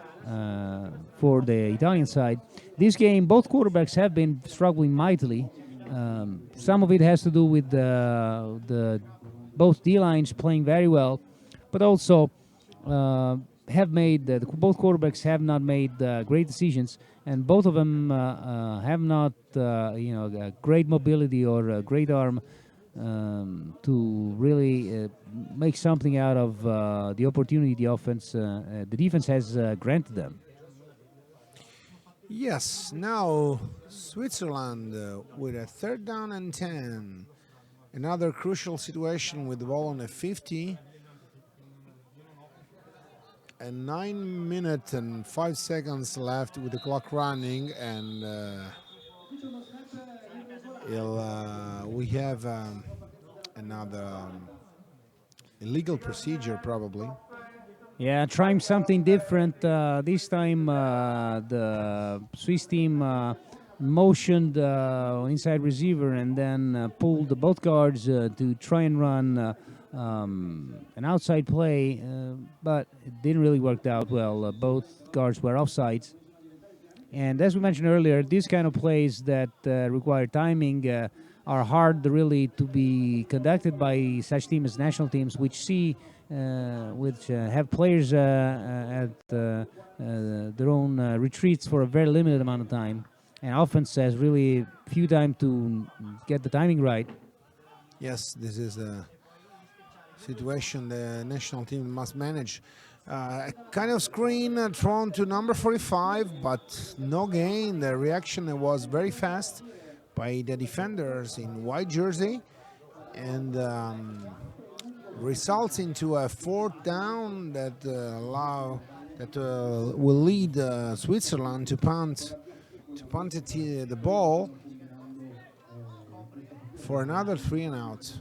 the Italian side. This game, both quarterbacks have been struggling mightily. Some of it has to do with the both D-lines playing very well, but also have made both quarterbacks have not made great decisions, and both of them have not great mobility or a great arm to really make something out of the opportunity the defense has granted them. Yes, now Switzerland with a 3rd down and 10. Another crucial situation with the ball on the 50. And 9 minutes and 5 seconds left with the clock running, and we have another illegal procedure probably. Yeah, trying something different. This time, the Swiss team motioned inside receiver and then pulled the both guards to try and run an outside play, but it didn't really work out well. Both guards were offsides. And as we mentioned earlier, these kind of plays that require timing are hard really to be conducted by such teams as national teams, which have players at their own retreats for a very limited amount of time, and offense has really few time to get the timing right. Yes, this is a situation the national team must manage. A kind of screen thrown to number 45, but no gain. The reaction was very fast by the defenders in white jersey, and results into a 4th down that will lead Switzerland to punt the ball for another 3 and out.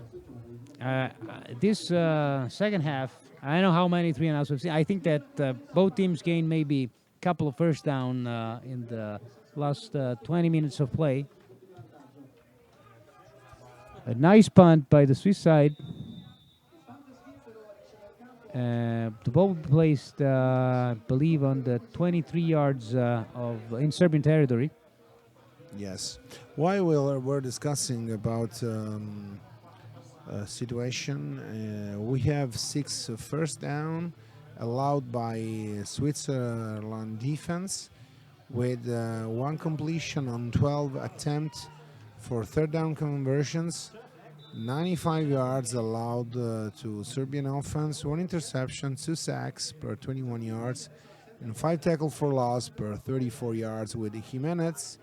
This second half, I don't know how many 3 and outs we've seen. I think that both teams gained maybe a couple of first down in the last 20 minutes of play. A nice punt by the Swiss side. The ball will be placed, I believe, on the 23 yards of in Serbian territory. Yes. While we're discussing about situation, we have 6 first down allowed by Switzerland defense with 1 completion on 12 attempts for third down conversions, 95 yards allowed to Serbian offense, 1 interception, 2 sacks per 21 yards, and 5 tackles for loss per 34 yards with Jimenez,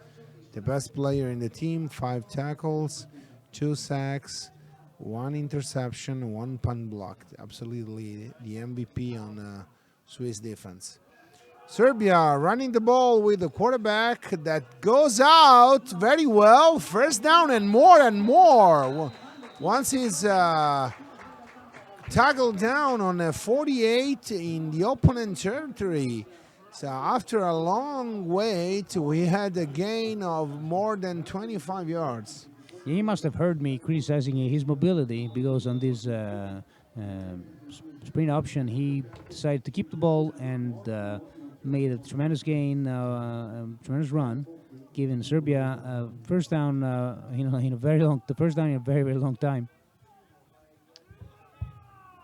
the best player in the team, 5 tackles, 2 sacks, 1 interception, 1 punt blocked. Absolutely the MVP on Swiss defense. Serbia running the ball with a quarterback that goes out very well. First down and more and more. Once he's tackled down on a 48 in the opponent territory. So after a long wait, we had a gain of more than 25 yards. He must have heard me criticizing his mobility because on this sprint option, he decided to keep the ball and made a tremendous gain, tremendous run, giving Serbia a first down, in a very long, the first down in a very, very long time.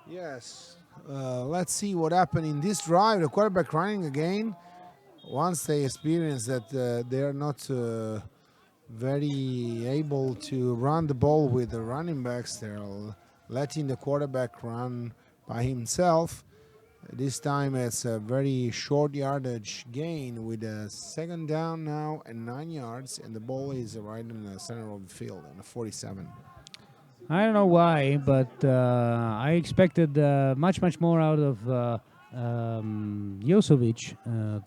Yes. Let's see what happened in this drive. The quarterback running again. Once they experience that they are not very able to run the ball with the running backs, they're letting the quarterback run by himself. This time it's a very short yardage gain with a second down now and 9 yards, and the ball is right in the center of the field in the 47. I don't know why, but I expected much more out of Josovic,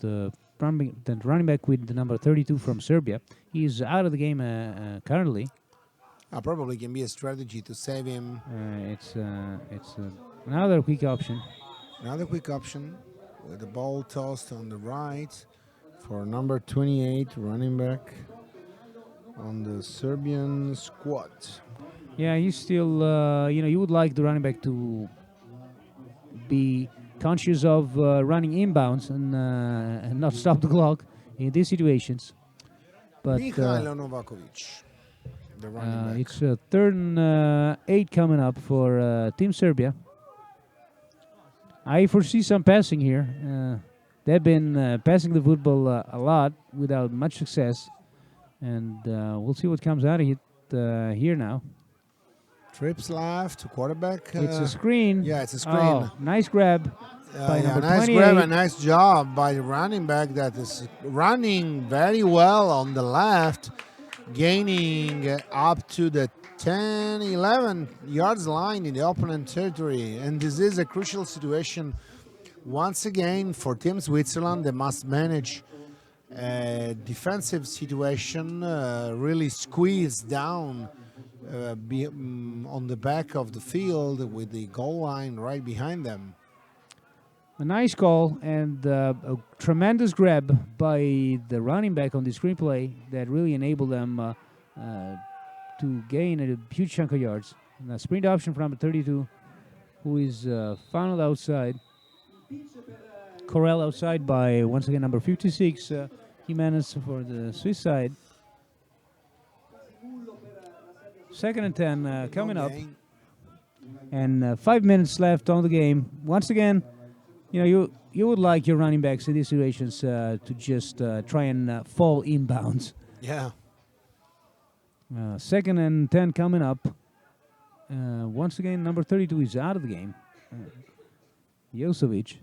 the running back with the number 32 from Serbia. He's out of the game currently. Probably can be a strategy to save him. It's another quick option. Another quick option with the ball tossed on the right for number 28 running back on the Serbian squad. Yeah, he's still, you would like the running back to be conscious of running inbounds and not stop the clock in these situations. But Mikhailo Novakovic, the running back. it's 3rd and 8 coming up for Team Serbia. I foresee some passing here. They've been passing the football a lot without much success. And we'll see what comes out of it here now. Trips left, quarterback. It's a screen. Yeah, it's a screen. Oh, nice grab by number nice 28. grab and nice job by the running back that is running very well on the left, gaining up to the 10, 11 yards line in the opponent territory. And this is a crucial situation once again for Team Switzerland. They must manage a defensive situation, really squeeze down on the back of the field with the goal line right behind them. A nice call and a tremendous grab by the running back on the screenplay that really enabled them to gain a huge chunk of yards. And a sprint option from number 32, who is funneled outside. Corral outside by, once again, number 56, Jimenez for the Swiss side. 2nd and 10 coming up. And 5 minutes left on the game. Once again, you would like your running backs in these situations to just try and fall inbounds. Yeah. 2nd and 10 coming up. Once again, number 32 is out of the game. Josovic.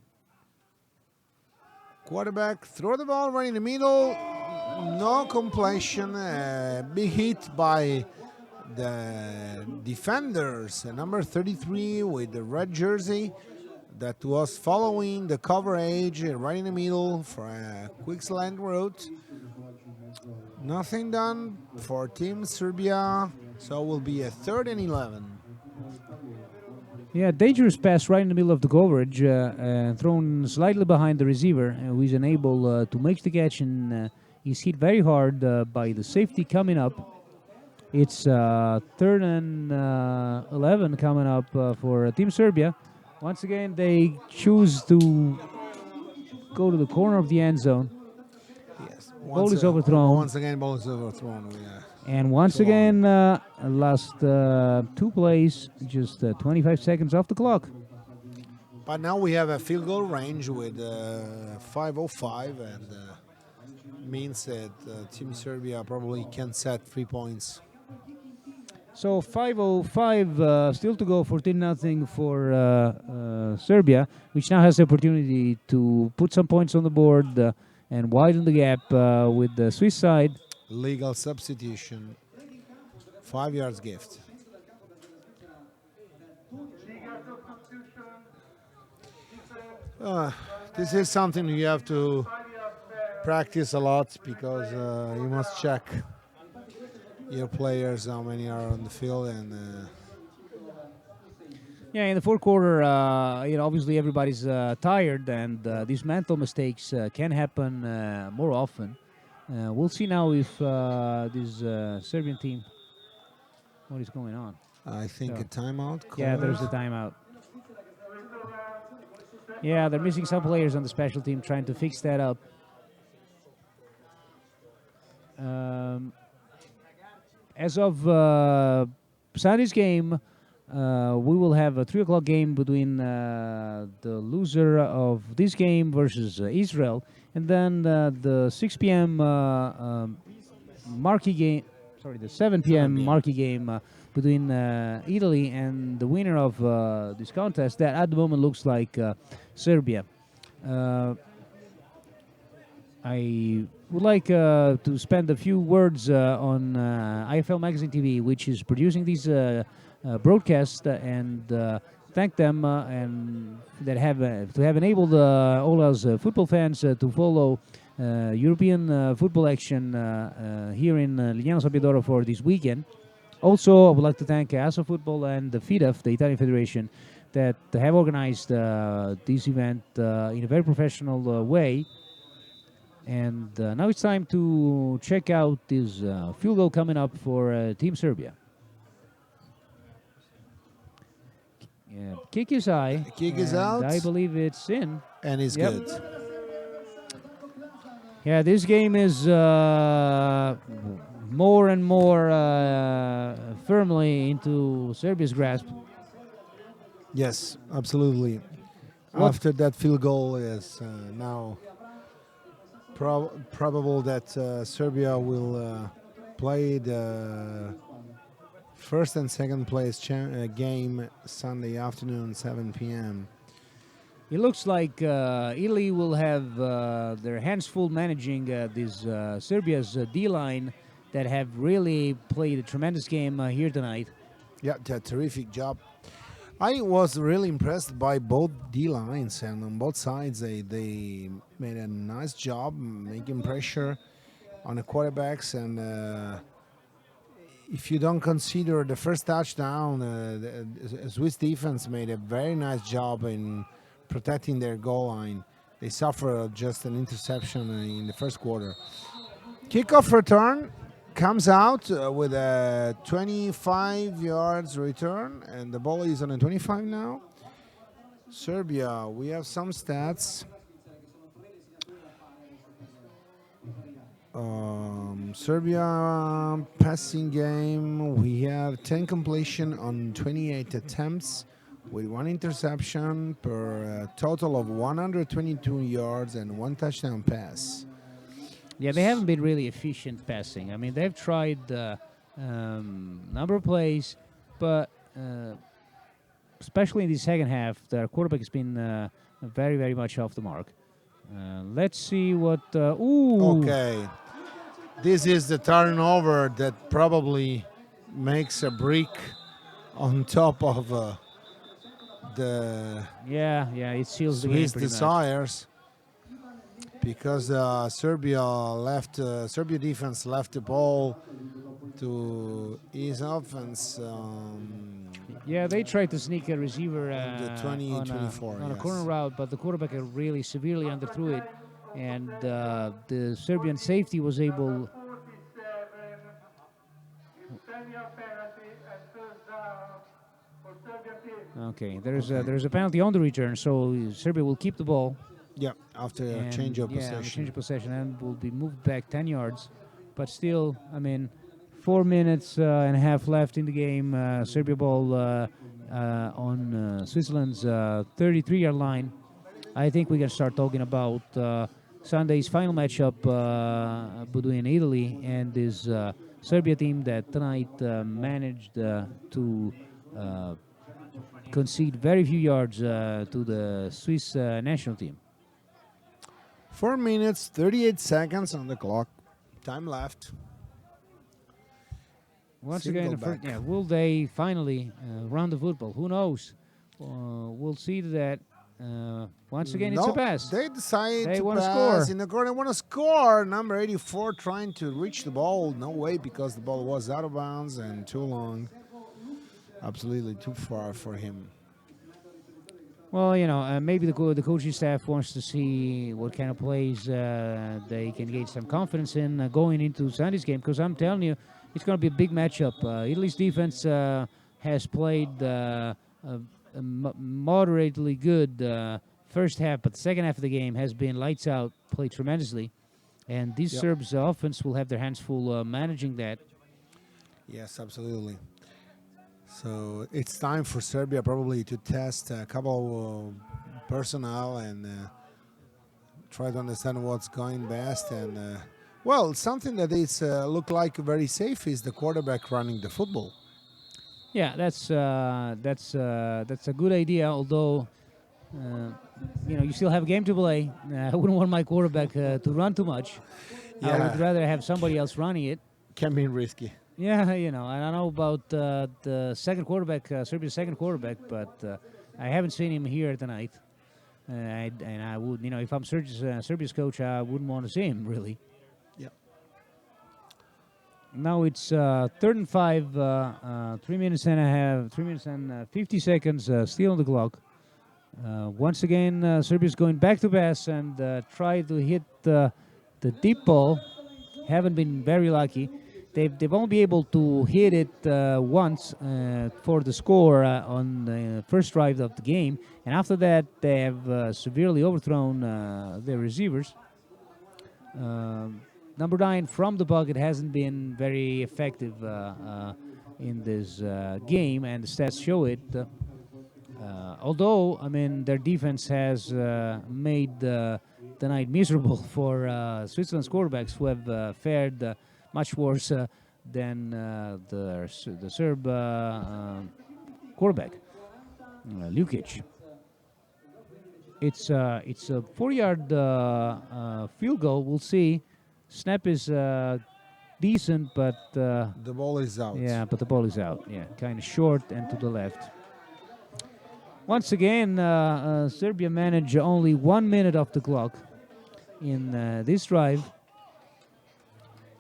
Quarterback, throw the ball right in the middle. No completion. Big hit by the defenders. Number 33 with the red jersey that was following the coverage right in the middle for a quick slant route. Nothing done for Team Serbia, so it will be a 3rd and 11. Yeah, dangerous pass right in the middle of the coverage, thrown slightly behind the receiver, who is unable to make the catch, and he's hit very hard by the safety coming up. It's 3rd and 11 coming up for Team Serbia. Once again, they choose to go to the corner of the end zone. Yes. Ball is overthrown. Once again, ball is overthrown. And once Too long. again, last 2 plays, just 25 seconds off the clock. But now we have a field goal range with 5:05, and means that Team Serbia probably can set 3 points. So 5:05 still to go, 14-0 for Serbia, which now has the opportunity to put some points on the board and widen the gap with the Swiss side. Legal substitution, 5 yards gift. This is something you have to practice a lot because you must check your players, how many are on the field, and Yeah, in the fourth quarter, obviously everybody's tired, and these mental mistakes can happen more often. We'll see now if this Serbian team, what is going on. I think So, a timeout. Yeah, there's a called. timeout. Yeah, they're missing some players on the special team, trying to fix that up. As of Sunday's game, we will have a 3 o'clock game between the loser of this game versus Israel, and then the 6 p.m. Marquee game. Sorry, the 7 p.m. marquee game between Italy and the winner of this contest. That at the moment looks like Serbia. I would like to spend a few words on IFL Magazine TV, which is producing these broadcasts, and thank them and that have to have enabled all us football fans to follow European football action here in Lignano Sabbiadoro for this weekend. Also, I would like to thank ASO Football and the FIDAF, the Italian Federation, that have organized this event in a very professional way. And now it's time to check out this field goal coming up for Team Serbia. Yeah, kick is high. Kick is and out. I believe it's in. And it's Yep. good. Yeah, this game is more and more firmly into Serbia's grasp. Yes, absolutely. What- After that field goal is now probable that Serbia will play the first and second place game Sunday afternoon, 7 p.m. It looks like Italy will have their hands full managing this Serbia's D-line that have really played a tremendous game here tonight. Yeah, terrific job. I was really impressed by both D lines, and on both sides they made a nice job making pressure on the quarterbacks. And if you don't consider the first touchdown, the Swiss defense made a very nice job in protecting their goal line. They suffered just an interception in the first quarter. Kickoff return comes out with a 25 yards return, and the ball is on a 25 now. Serbia, we have some stats. Serbia passing game, we have 10 completion on 28 attempts with 1 interception per total of 122 yards and 1 touchdown pass. Yeah, they haven't been really efficient passing. I mean, they've tried number of plays, but especially in the second half, their quarterback has been very, very much off the mark. Let's see what... ooh! Okay. This is the turnover that probably makes a brick on top of the Yeah, it seals the game Swiss pretty much. desires, because Serbia defense left the ball to his offense. Yeah, they tried to sneak a receiver the 20, on 24, a yes. corner route, but the quarterback really severely underthrew it, and the Serbian safety was able... Okay, there's a penalty on the return, so Serbia will keep the ball. Yeah, after a And change of yeah, on the possession. change of possession, and will be moved back 10 yards. But still, I mean, 4 minutes and a half left in the game. Serbia ball on Switzerland's 33-yard line. I think we can start talking about Sunday's final matchup between Italy and this Serbia team that tonight managed to uh, concede very few yards to the Swiss national team. 4 minutes, 38 seconds on the clock. Time left. Once Single again, back. will they finally run the football? Who knows? We'll see that. Once again, it's a No, pass. they decide They to wanna pass score. in the corner. They want to score. Number 84 trying to reach the ball. No way, because the ball was out of bounds and too long. Absolutely too far for him. Well, maybe the coaching staff wants to see what kind of plays they can gain some confidence in going into Sunday's game. Because I'm telling you, it's going to be a big matchup. Italy's defense has played moderately good first half, but the second half of the game has been lights out, played tremendously. And these Yep. Serbs' offense will have their hands full managing that. Yes, absolutely. So it's time for Serbia probably to test a couple of personnel and try to understand what's going best. And well, something that is look like very safe is the quarterback running the football. Yeah, that's a good idea. Although, you still have a game to play. I wouldn't want my quarterback to run too much. I would rather have somebody else running it. Can be risky. Yeah, and I don't know about the second quarterback, Serbia's second quarterback, but I haven't seen him here tonight. And I would, if I'm Serbia's coach, I wouldn't want to see him really. Yeah. Now it's 3rd and 5, 3 minutes and a half, 3 minutes and 50 seconds still on the clock. Once again, Serbia's going back to pass and try to hit the deep ball. Haven't been very lucky. They've only been able to hit it once for the score on the first drive of the game, and after that they have severely overthrown their receivers. Number 9 from the pocket hasn't been very effective in this game, and the stats show it. Although, I mean, their defense has made the night miserable for Switzerland's quarterbacks, who have fared much worse than the Serb quarterback, Lukic. It's a 4-yard field goal. We'll see. Snap is decent, but The ball is out. yeah, but the ball is out. Yeah, kind of short and to the left. Once again, Serbia managed only 1 minute off the clock in this drive,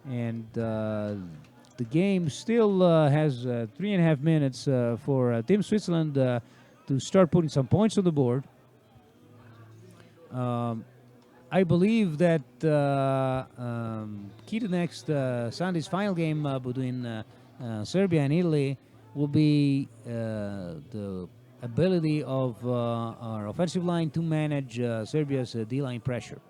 and the game still has 3.5 minutes for Team Switzerland to start putting some points on the board. I believe that key to next Sunday's final game between Serbia and Italy will be the ability of our offensive line to manage Serbia's D-line pressure.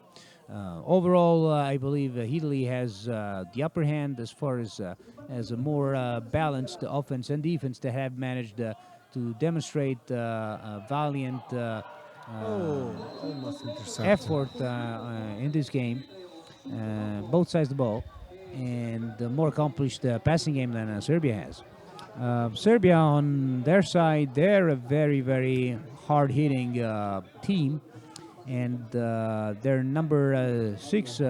Overall, I believe Italy has the upper hand as far as a more balanced offense and defense that have managed to demonstrate a valiant Almost intercepted. effort in this game, both sides of the ball, and a more accomplished passing game than Serbia has. Serbia, on their side, they're a very, very hard-hitting team, and their number 6,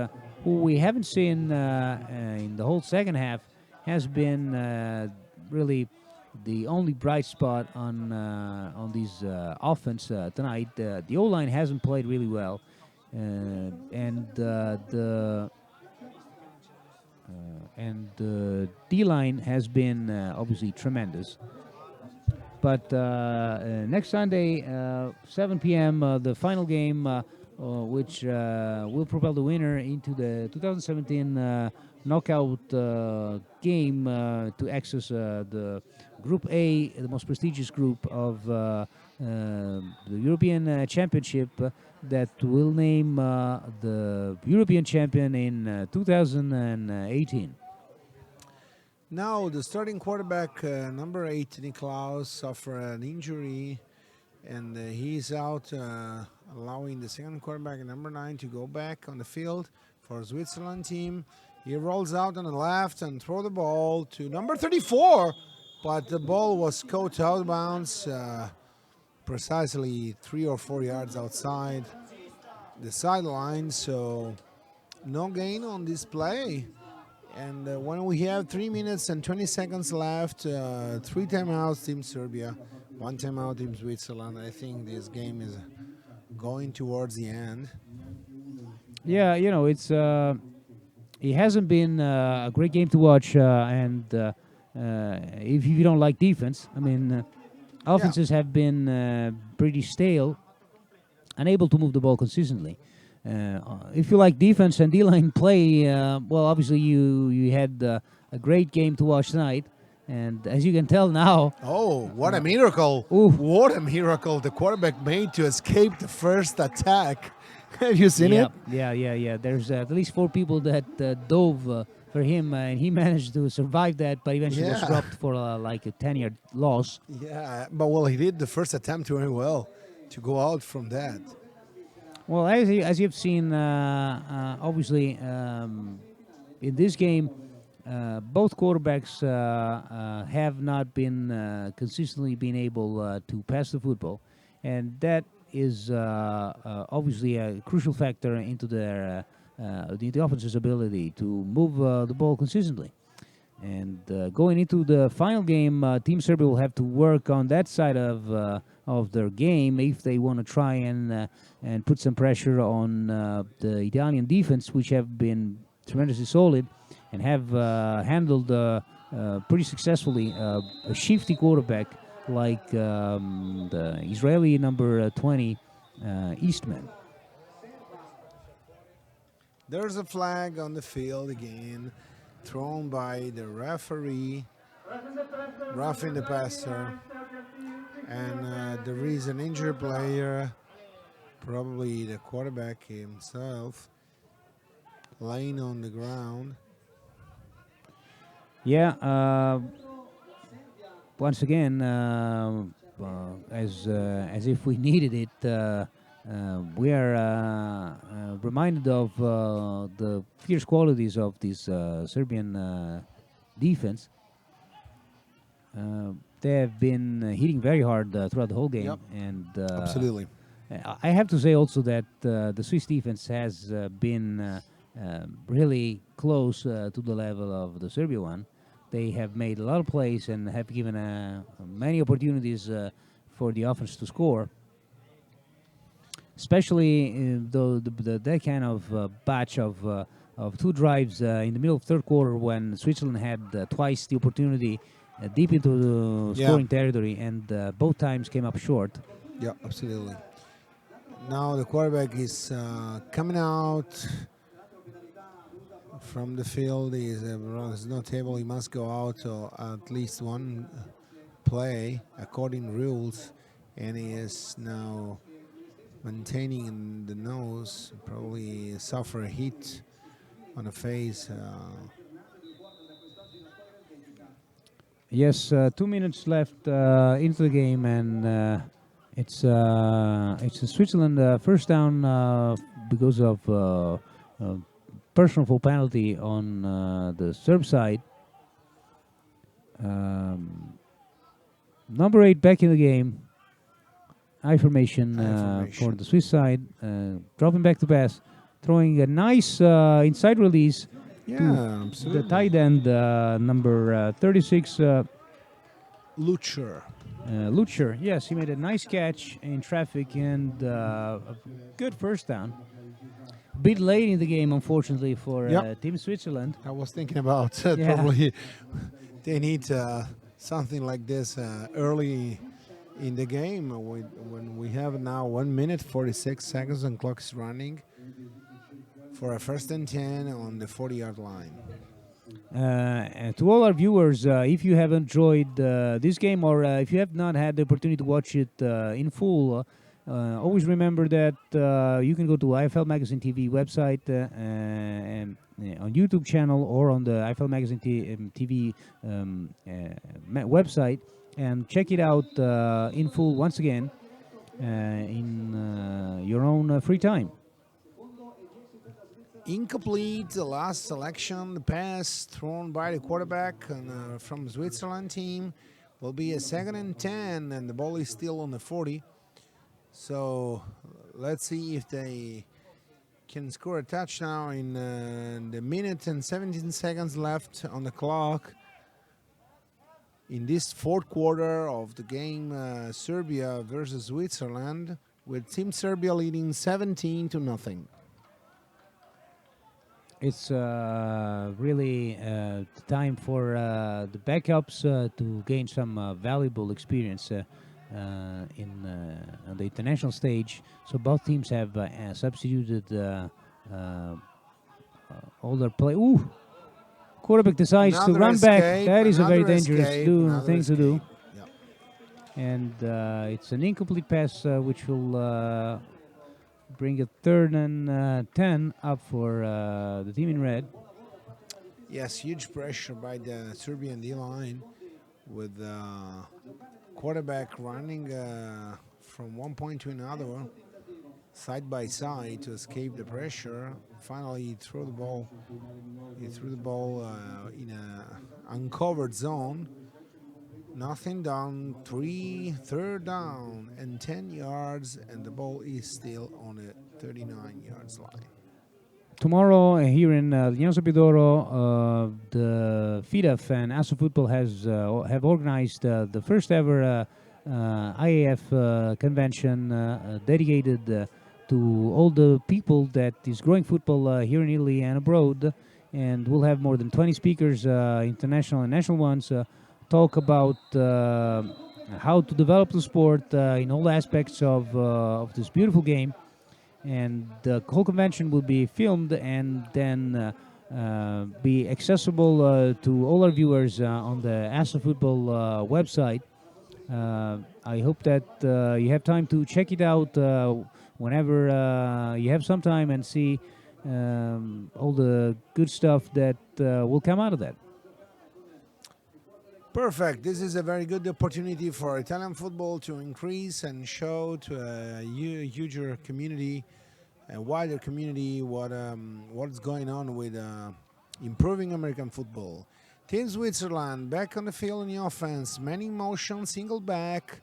who we haven't seen in the whole second half, has been really the only bright spot on these offense tonight. The O-line hasn't played really well, and the D-line has been obviously tremendous. But next Sunday, 7 p.m., the final game which will propel the winner into the 2017 knockout game to access the Group A, the most prestigious group of the European Championship that will name the European champion in 2018. Now, the starting quarterback, number 8, Niklaus, suffered an injury, and he's out, allowing the second quarterback, number 9, to go back on the field for Switzerland team. He rolls out on the left and throw the ball to number 34, but the ball was caught out of bounds, precisely 3 or 4 yards outside the sideline, so no gain on this play. And when we have 3 minutes and 20 seconds left, 3 timeouts, Team Serbia, 1 timeout, Team Switzerland. I think this game is going towards the end. Yeah, it hasn't been a great game to watch, and if you don't like defense, I mean, offenses have been pretty stale, unable to move the ball consistently. If you like defense and D-line play, well, obviously you had a great game to watch tonight. And as you can tell now... Oh, what a miracle. What a miracle the quarterback made to escape the first attack. Have you seen it? Yeah. There's at least 4 people that dove for him, and he managed to survive that, but eventually was dropped for like a 10-yard loss. Yeah, but well, he did the first attempt very well to go out from that. Well, as you've seen, obviously, in this game, both quarterbacks have not been consistently been able to pass the football, and that is obviously a crucial factor into their the offense's ability to move the ball consistently. And going into the final game, Team Serbia will have to work on that side of their game if they want to try and put some pressure on the Italian defense, which have been tremendously solid and have handled pretty successfully a shifty quarterback like the Israeli number 20 Eastman. There's a flag on the field again, thrown by the referee, roughing the passer, and there is an injured player, probably the quarterback himself, laying on the ground. Yeah, once again, as if we needed it, we are reminded of the fierce qualities of this Serbian defense. They have been hitting very hard throughout the whole game, and Absolutely. I have to say also that the Swiss defense has been really close to the level of the Serbia one. They have made a lot of plays and have given many opportunities for the offense to score. Especially that kind of batch of 2 drives in the middle of third quarter when Switzerland had twice the opportunity deep into the scoring territory, and both times came up short. Yeah, absolutely. Now the quarterback is coming out from the field. There's no table. He must go out to at least one play according rules, and he is now maintaining in the nose, probably suffer a hit on the face. Yes, 2 minutes left into the game, and it's a Switzerland first down because of personal foul penalty on the Serb side. Number 8 back in the game. High formation for the Swiss side. Dropping back to pass. Throwing a nice inside release to the tight end, number 36. Lucher. Lucher, yes, he made a nice catch in traffic and a good first down. A bit late in the game, unfortunately, for Team Switzerland. I was thinking about probably they need something like this early in the game when we have now 1 minute 46 seconds and clock is running for a first and 10 on the 40-yard line. And to all our viewers, if you have enjoyed this game or if you have not had the opportunity to watch it in full, always remember that you can go to IFL Magazine TV website and on YouTube channel or on the IFL Magazine TV website and check it out in full once again in your own free time. Incomplete, the last selection, the pass thrown by the quarterback from Switzerland team will be a second and 10, and the ball is still on the 40. So let's see if they can score a touchdown in the minute and 17 seconds left on the clock in this fourth quarter of the game, Serbia versus Switzerland, with Team Serbia leading 17-0. It's really time for the backups to gain some valuable experience on the international stage. So both teams have substituted all their play. Ooh! Quarterback decides to run back. That is a very dangerous thing to do. Yep. And it's an incomplete pass, which will bring a third and 10 up for the team in red. Yes, huge pressure by the Serbian D-line with quarterback running from one point to another, side by side to escape the pressure. Finally, he threw the ball. He threw the ball in an uncovered zone. Nothing down, third down and 10 yards, and the ball is still on the 39 yards line. Tomorrow here in Lignano Sapidoro, the FIDAF and ASO Football have organized the first ever IAF convention dedicated to all the people that is growing football here in Italy and abroad, and we'll have more than 20 speakers, international and national ones, talk about how to develop the sport in all aspects of this beautiful game. And the whole convention will be filmed and then be accessible to all our viewers on the ASO Football website. I hope that you have time to check it out whenever you have some time and see all the good stuff that will come out of that. Perfect. This is a very good opportunity for Italian football to increase and show to a huger community, a wider community, what's going on with improving American football. Team Switzerland back on the field in the offense, man in motion, single back.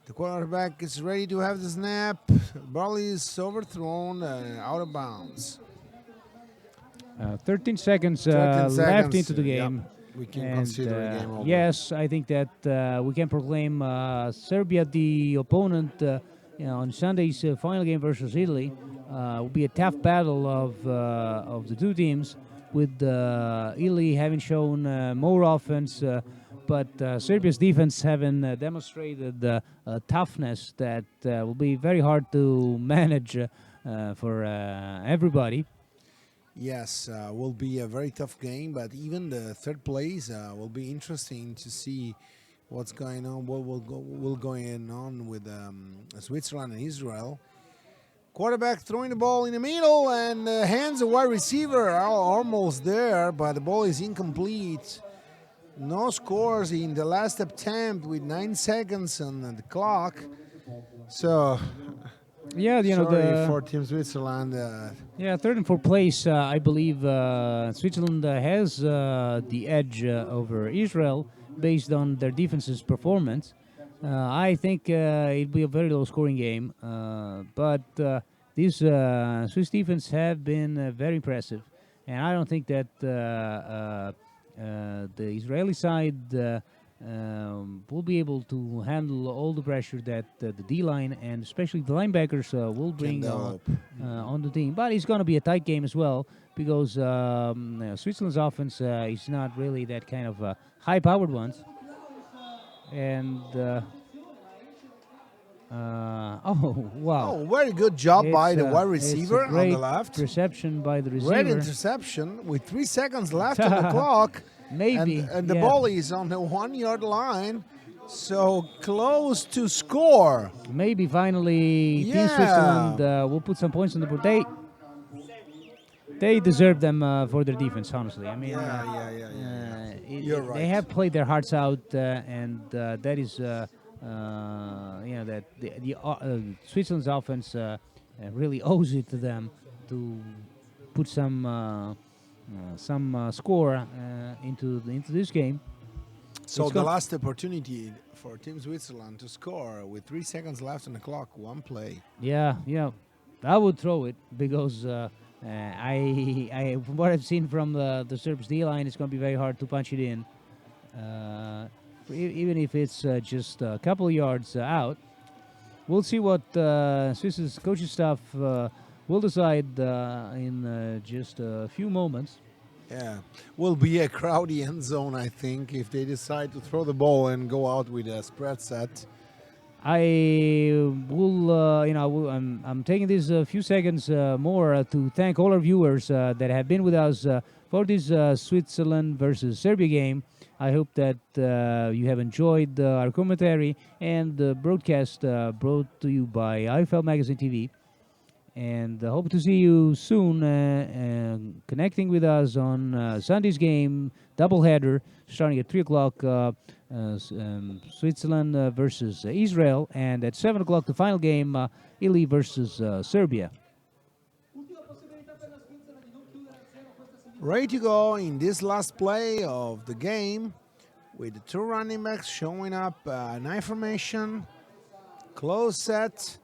The quarterback is ready to have the snap. Ball is overthrown, out of bounds. 13 seconds, 13 seconds left into the game. Yep. We can consider a game over. Yes, I think that we can proclaim Serbia the opponent on Sunday's final game versus Italy. Will be a tough battle of the two teams, with Italy having shown more offense, but Serbia's defense having demonstrated toughness that will be very hard to manage for everybody. Yes, will be a very tough game, but even the third place will be interesting to see what's going on, what will going on with Switzerland and Israel. Quarterback throwing the ball in the middle and hands a wide receiver, almost there, but the ball is incomplete. No scores in the last attempt with 9 seconds on the clock. So, yeah, sorry for Team Switzerland. Third and fourth place. I believe Switzerland has the edge over Israel based on their defense's performance. I think it'll be a very low-scoring game, but these Swiss defense have been very impressive, and I don't think that the Israeli side will be able to handle all the pressure that the D-line and especially the linebackers will bring on the team. But it's going to be a tight game as well, because Switzerland's offense is not really that kind of high-powered ones. And Oh, wow. Oh, very good job by the wide It's a receiver on great the left. reception by the receiver. Great interception with 3 seconds left on the clock. Maybe. And the yeah. ball is on the 1 yard line. So close to score. Maybe finally Team Yeah. Switzerland will put some points on the board. They deserve them for their defense, honestly. I mean, You're right. they have played their hearts out, and that is, that the Switzerland's offense really owes it to them to put some score into this game. So It's the got- last opportunity for Team Switzerland to score with 3 seconds left on the clock, one play. Yeah, I would throw it because from what I've seen from the Serbs D line, it's going to be very hard to punch it in, even if it's just a couple of yards out. We'll see what Swiss's coaching staff will decide in just a few moments. Yeah, will be a crowded end zone, I think, if they decide to throw the ball and go out with a spread set. I will, I'm taking these few seconds more to thank all our viewers that have been with us for this Switzerland versus Serbia game. I hope that you have enjoyed our commentary and the broadcast brought to you by IFL Magazine TV. And hope to see you soon connecting with us on Sunday's game, doubleheader, starting at 3 o'clock, Switzerland versus Israel, and at 7 o'clock, the final game, Italy versus Serbia. Ready to go in this last play of the game with the two running backs showing up an I formation, close set.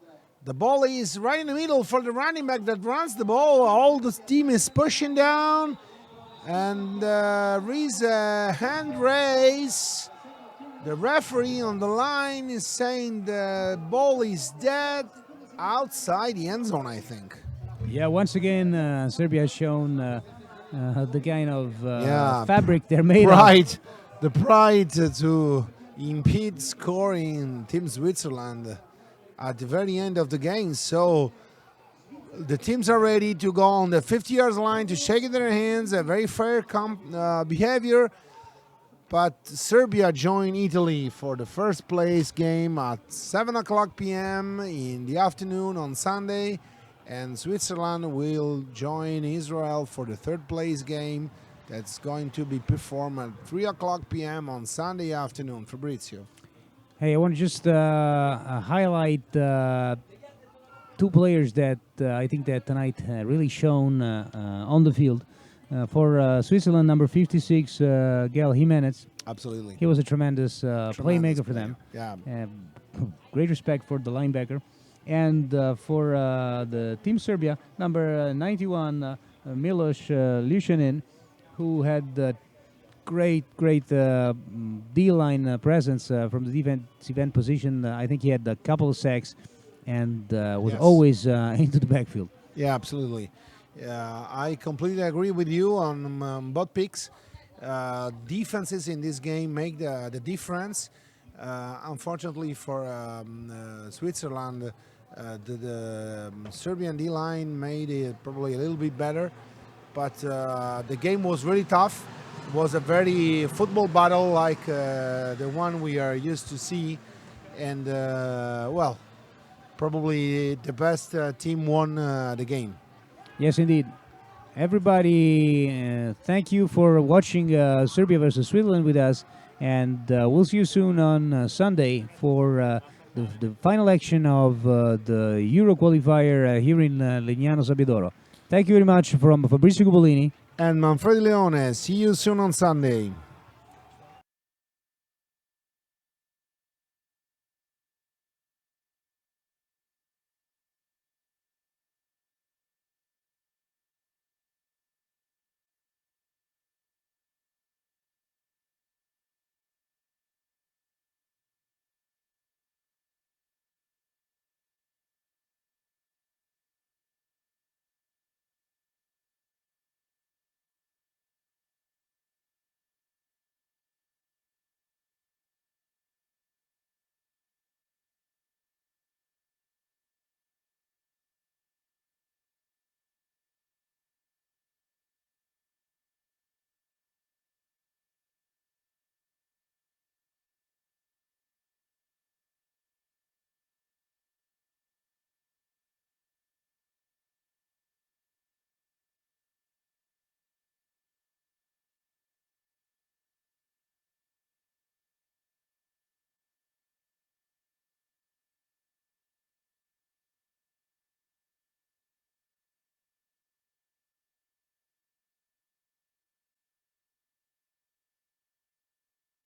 The ball is right in the middle for the running back that runs the ball. All the team is pushing down. And there is a hand raise. The referee on the line is saying the ball is dead outside the end zone, I think. Yeah, once again, Serbia has shown the kind of fabric they're made of. The pride to impede scoring Team Switzerland at the very end of the game. So the teams are ready to go on the 50-yard line to shake their hands, a very fair behavior. But Serbia joined Italy for the first place game at 7 o'clock p.m. in the afternoon on Sunday. And Switzerland will join Israel for the third place game that's going to be performed at 3 o'clock p.m. on Sunday afternoon. Fabrizio. Hey, I want to just highlight two players that I think that tonight really shown on the field. For Switzerland, number 56, Gael Jimenez. Absolutely. He was a tremendous playmaker for them. Yeah. Great respect for the linebacker. And for the Team Serbia, number 91, Milos Lucanin, who had great D-line presence from the defensive end position. I think he had a couple of sacks and was always into the backfield. Yeah, absolutely. I completely agree with you on both picks. Defenses in this game make the difference. Unfortunately for Switzerland, the Serbian D-line made it probably a little bit better. But the game was really tough. It was a very football battle like the one we are used to see. And, well, probably the best team won the game. Yes, indeed. Everybody, thank you for watching Serbia versus Switzerland with us. And we'll see you soon on Sunday for the final action of the Euro qualifier here in Legnano Sabbiadoro. Thank you very much from Fabrizio Cubolini and Manfredi Leone. See you soon on Sunday.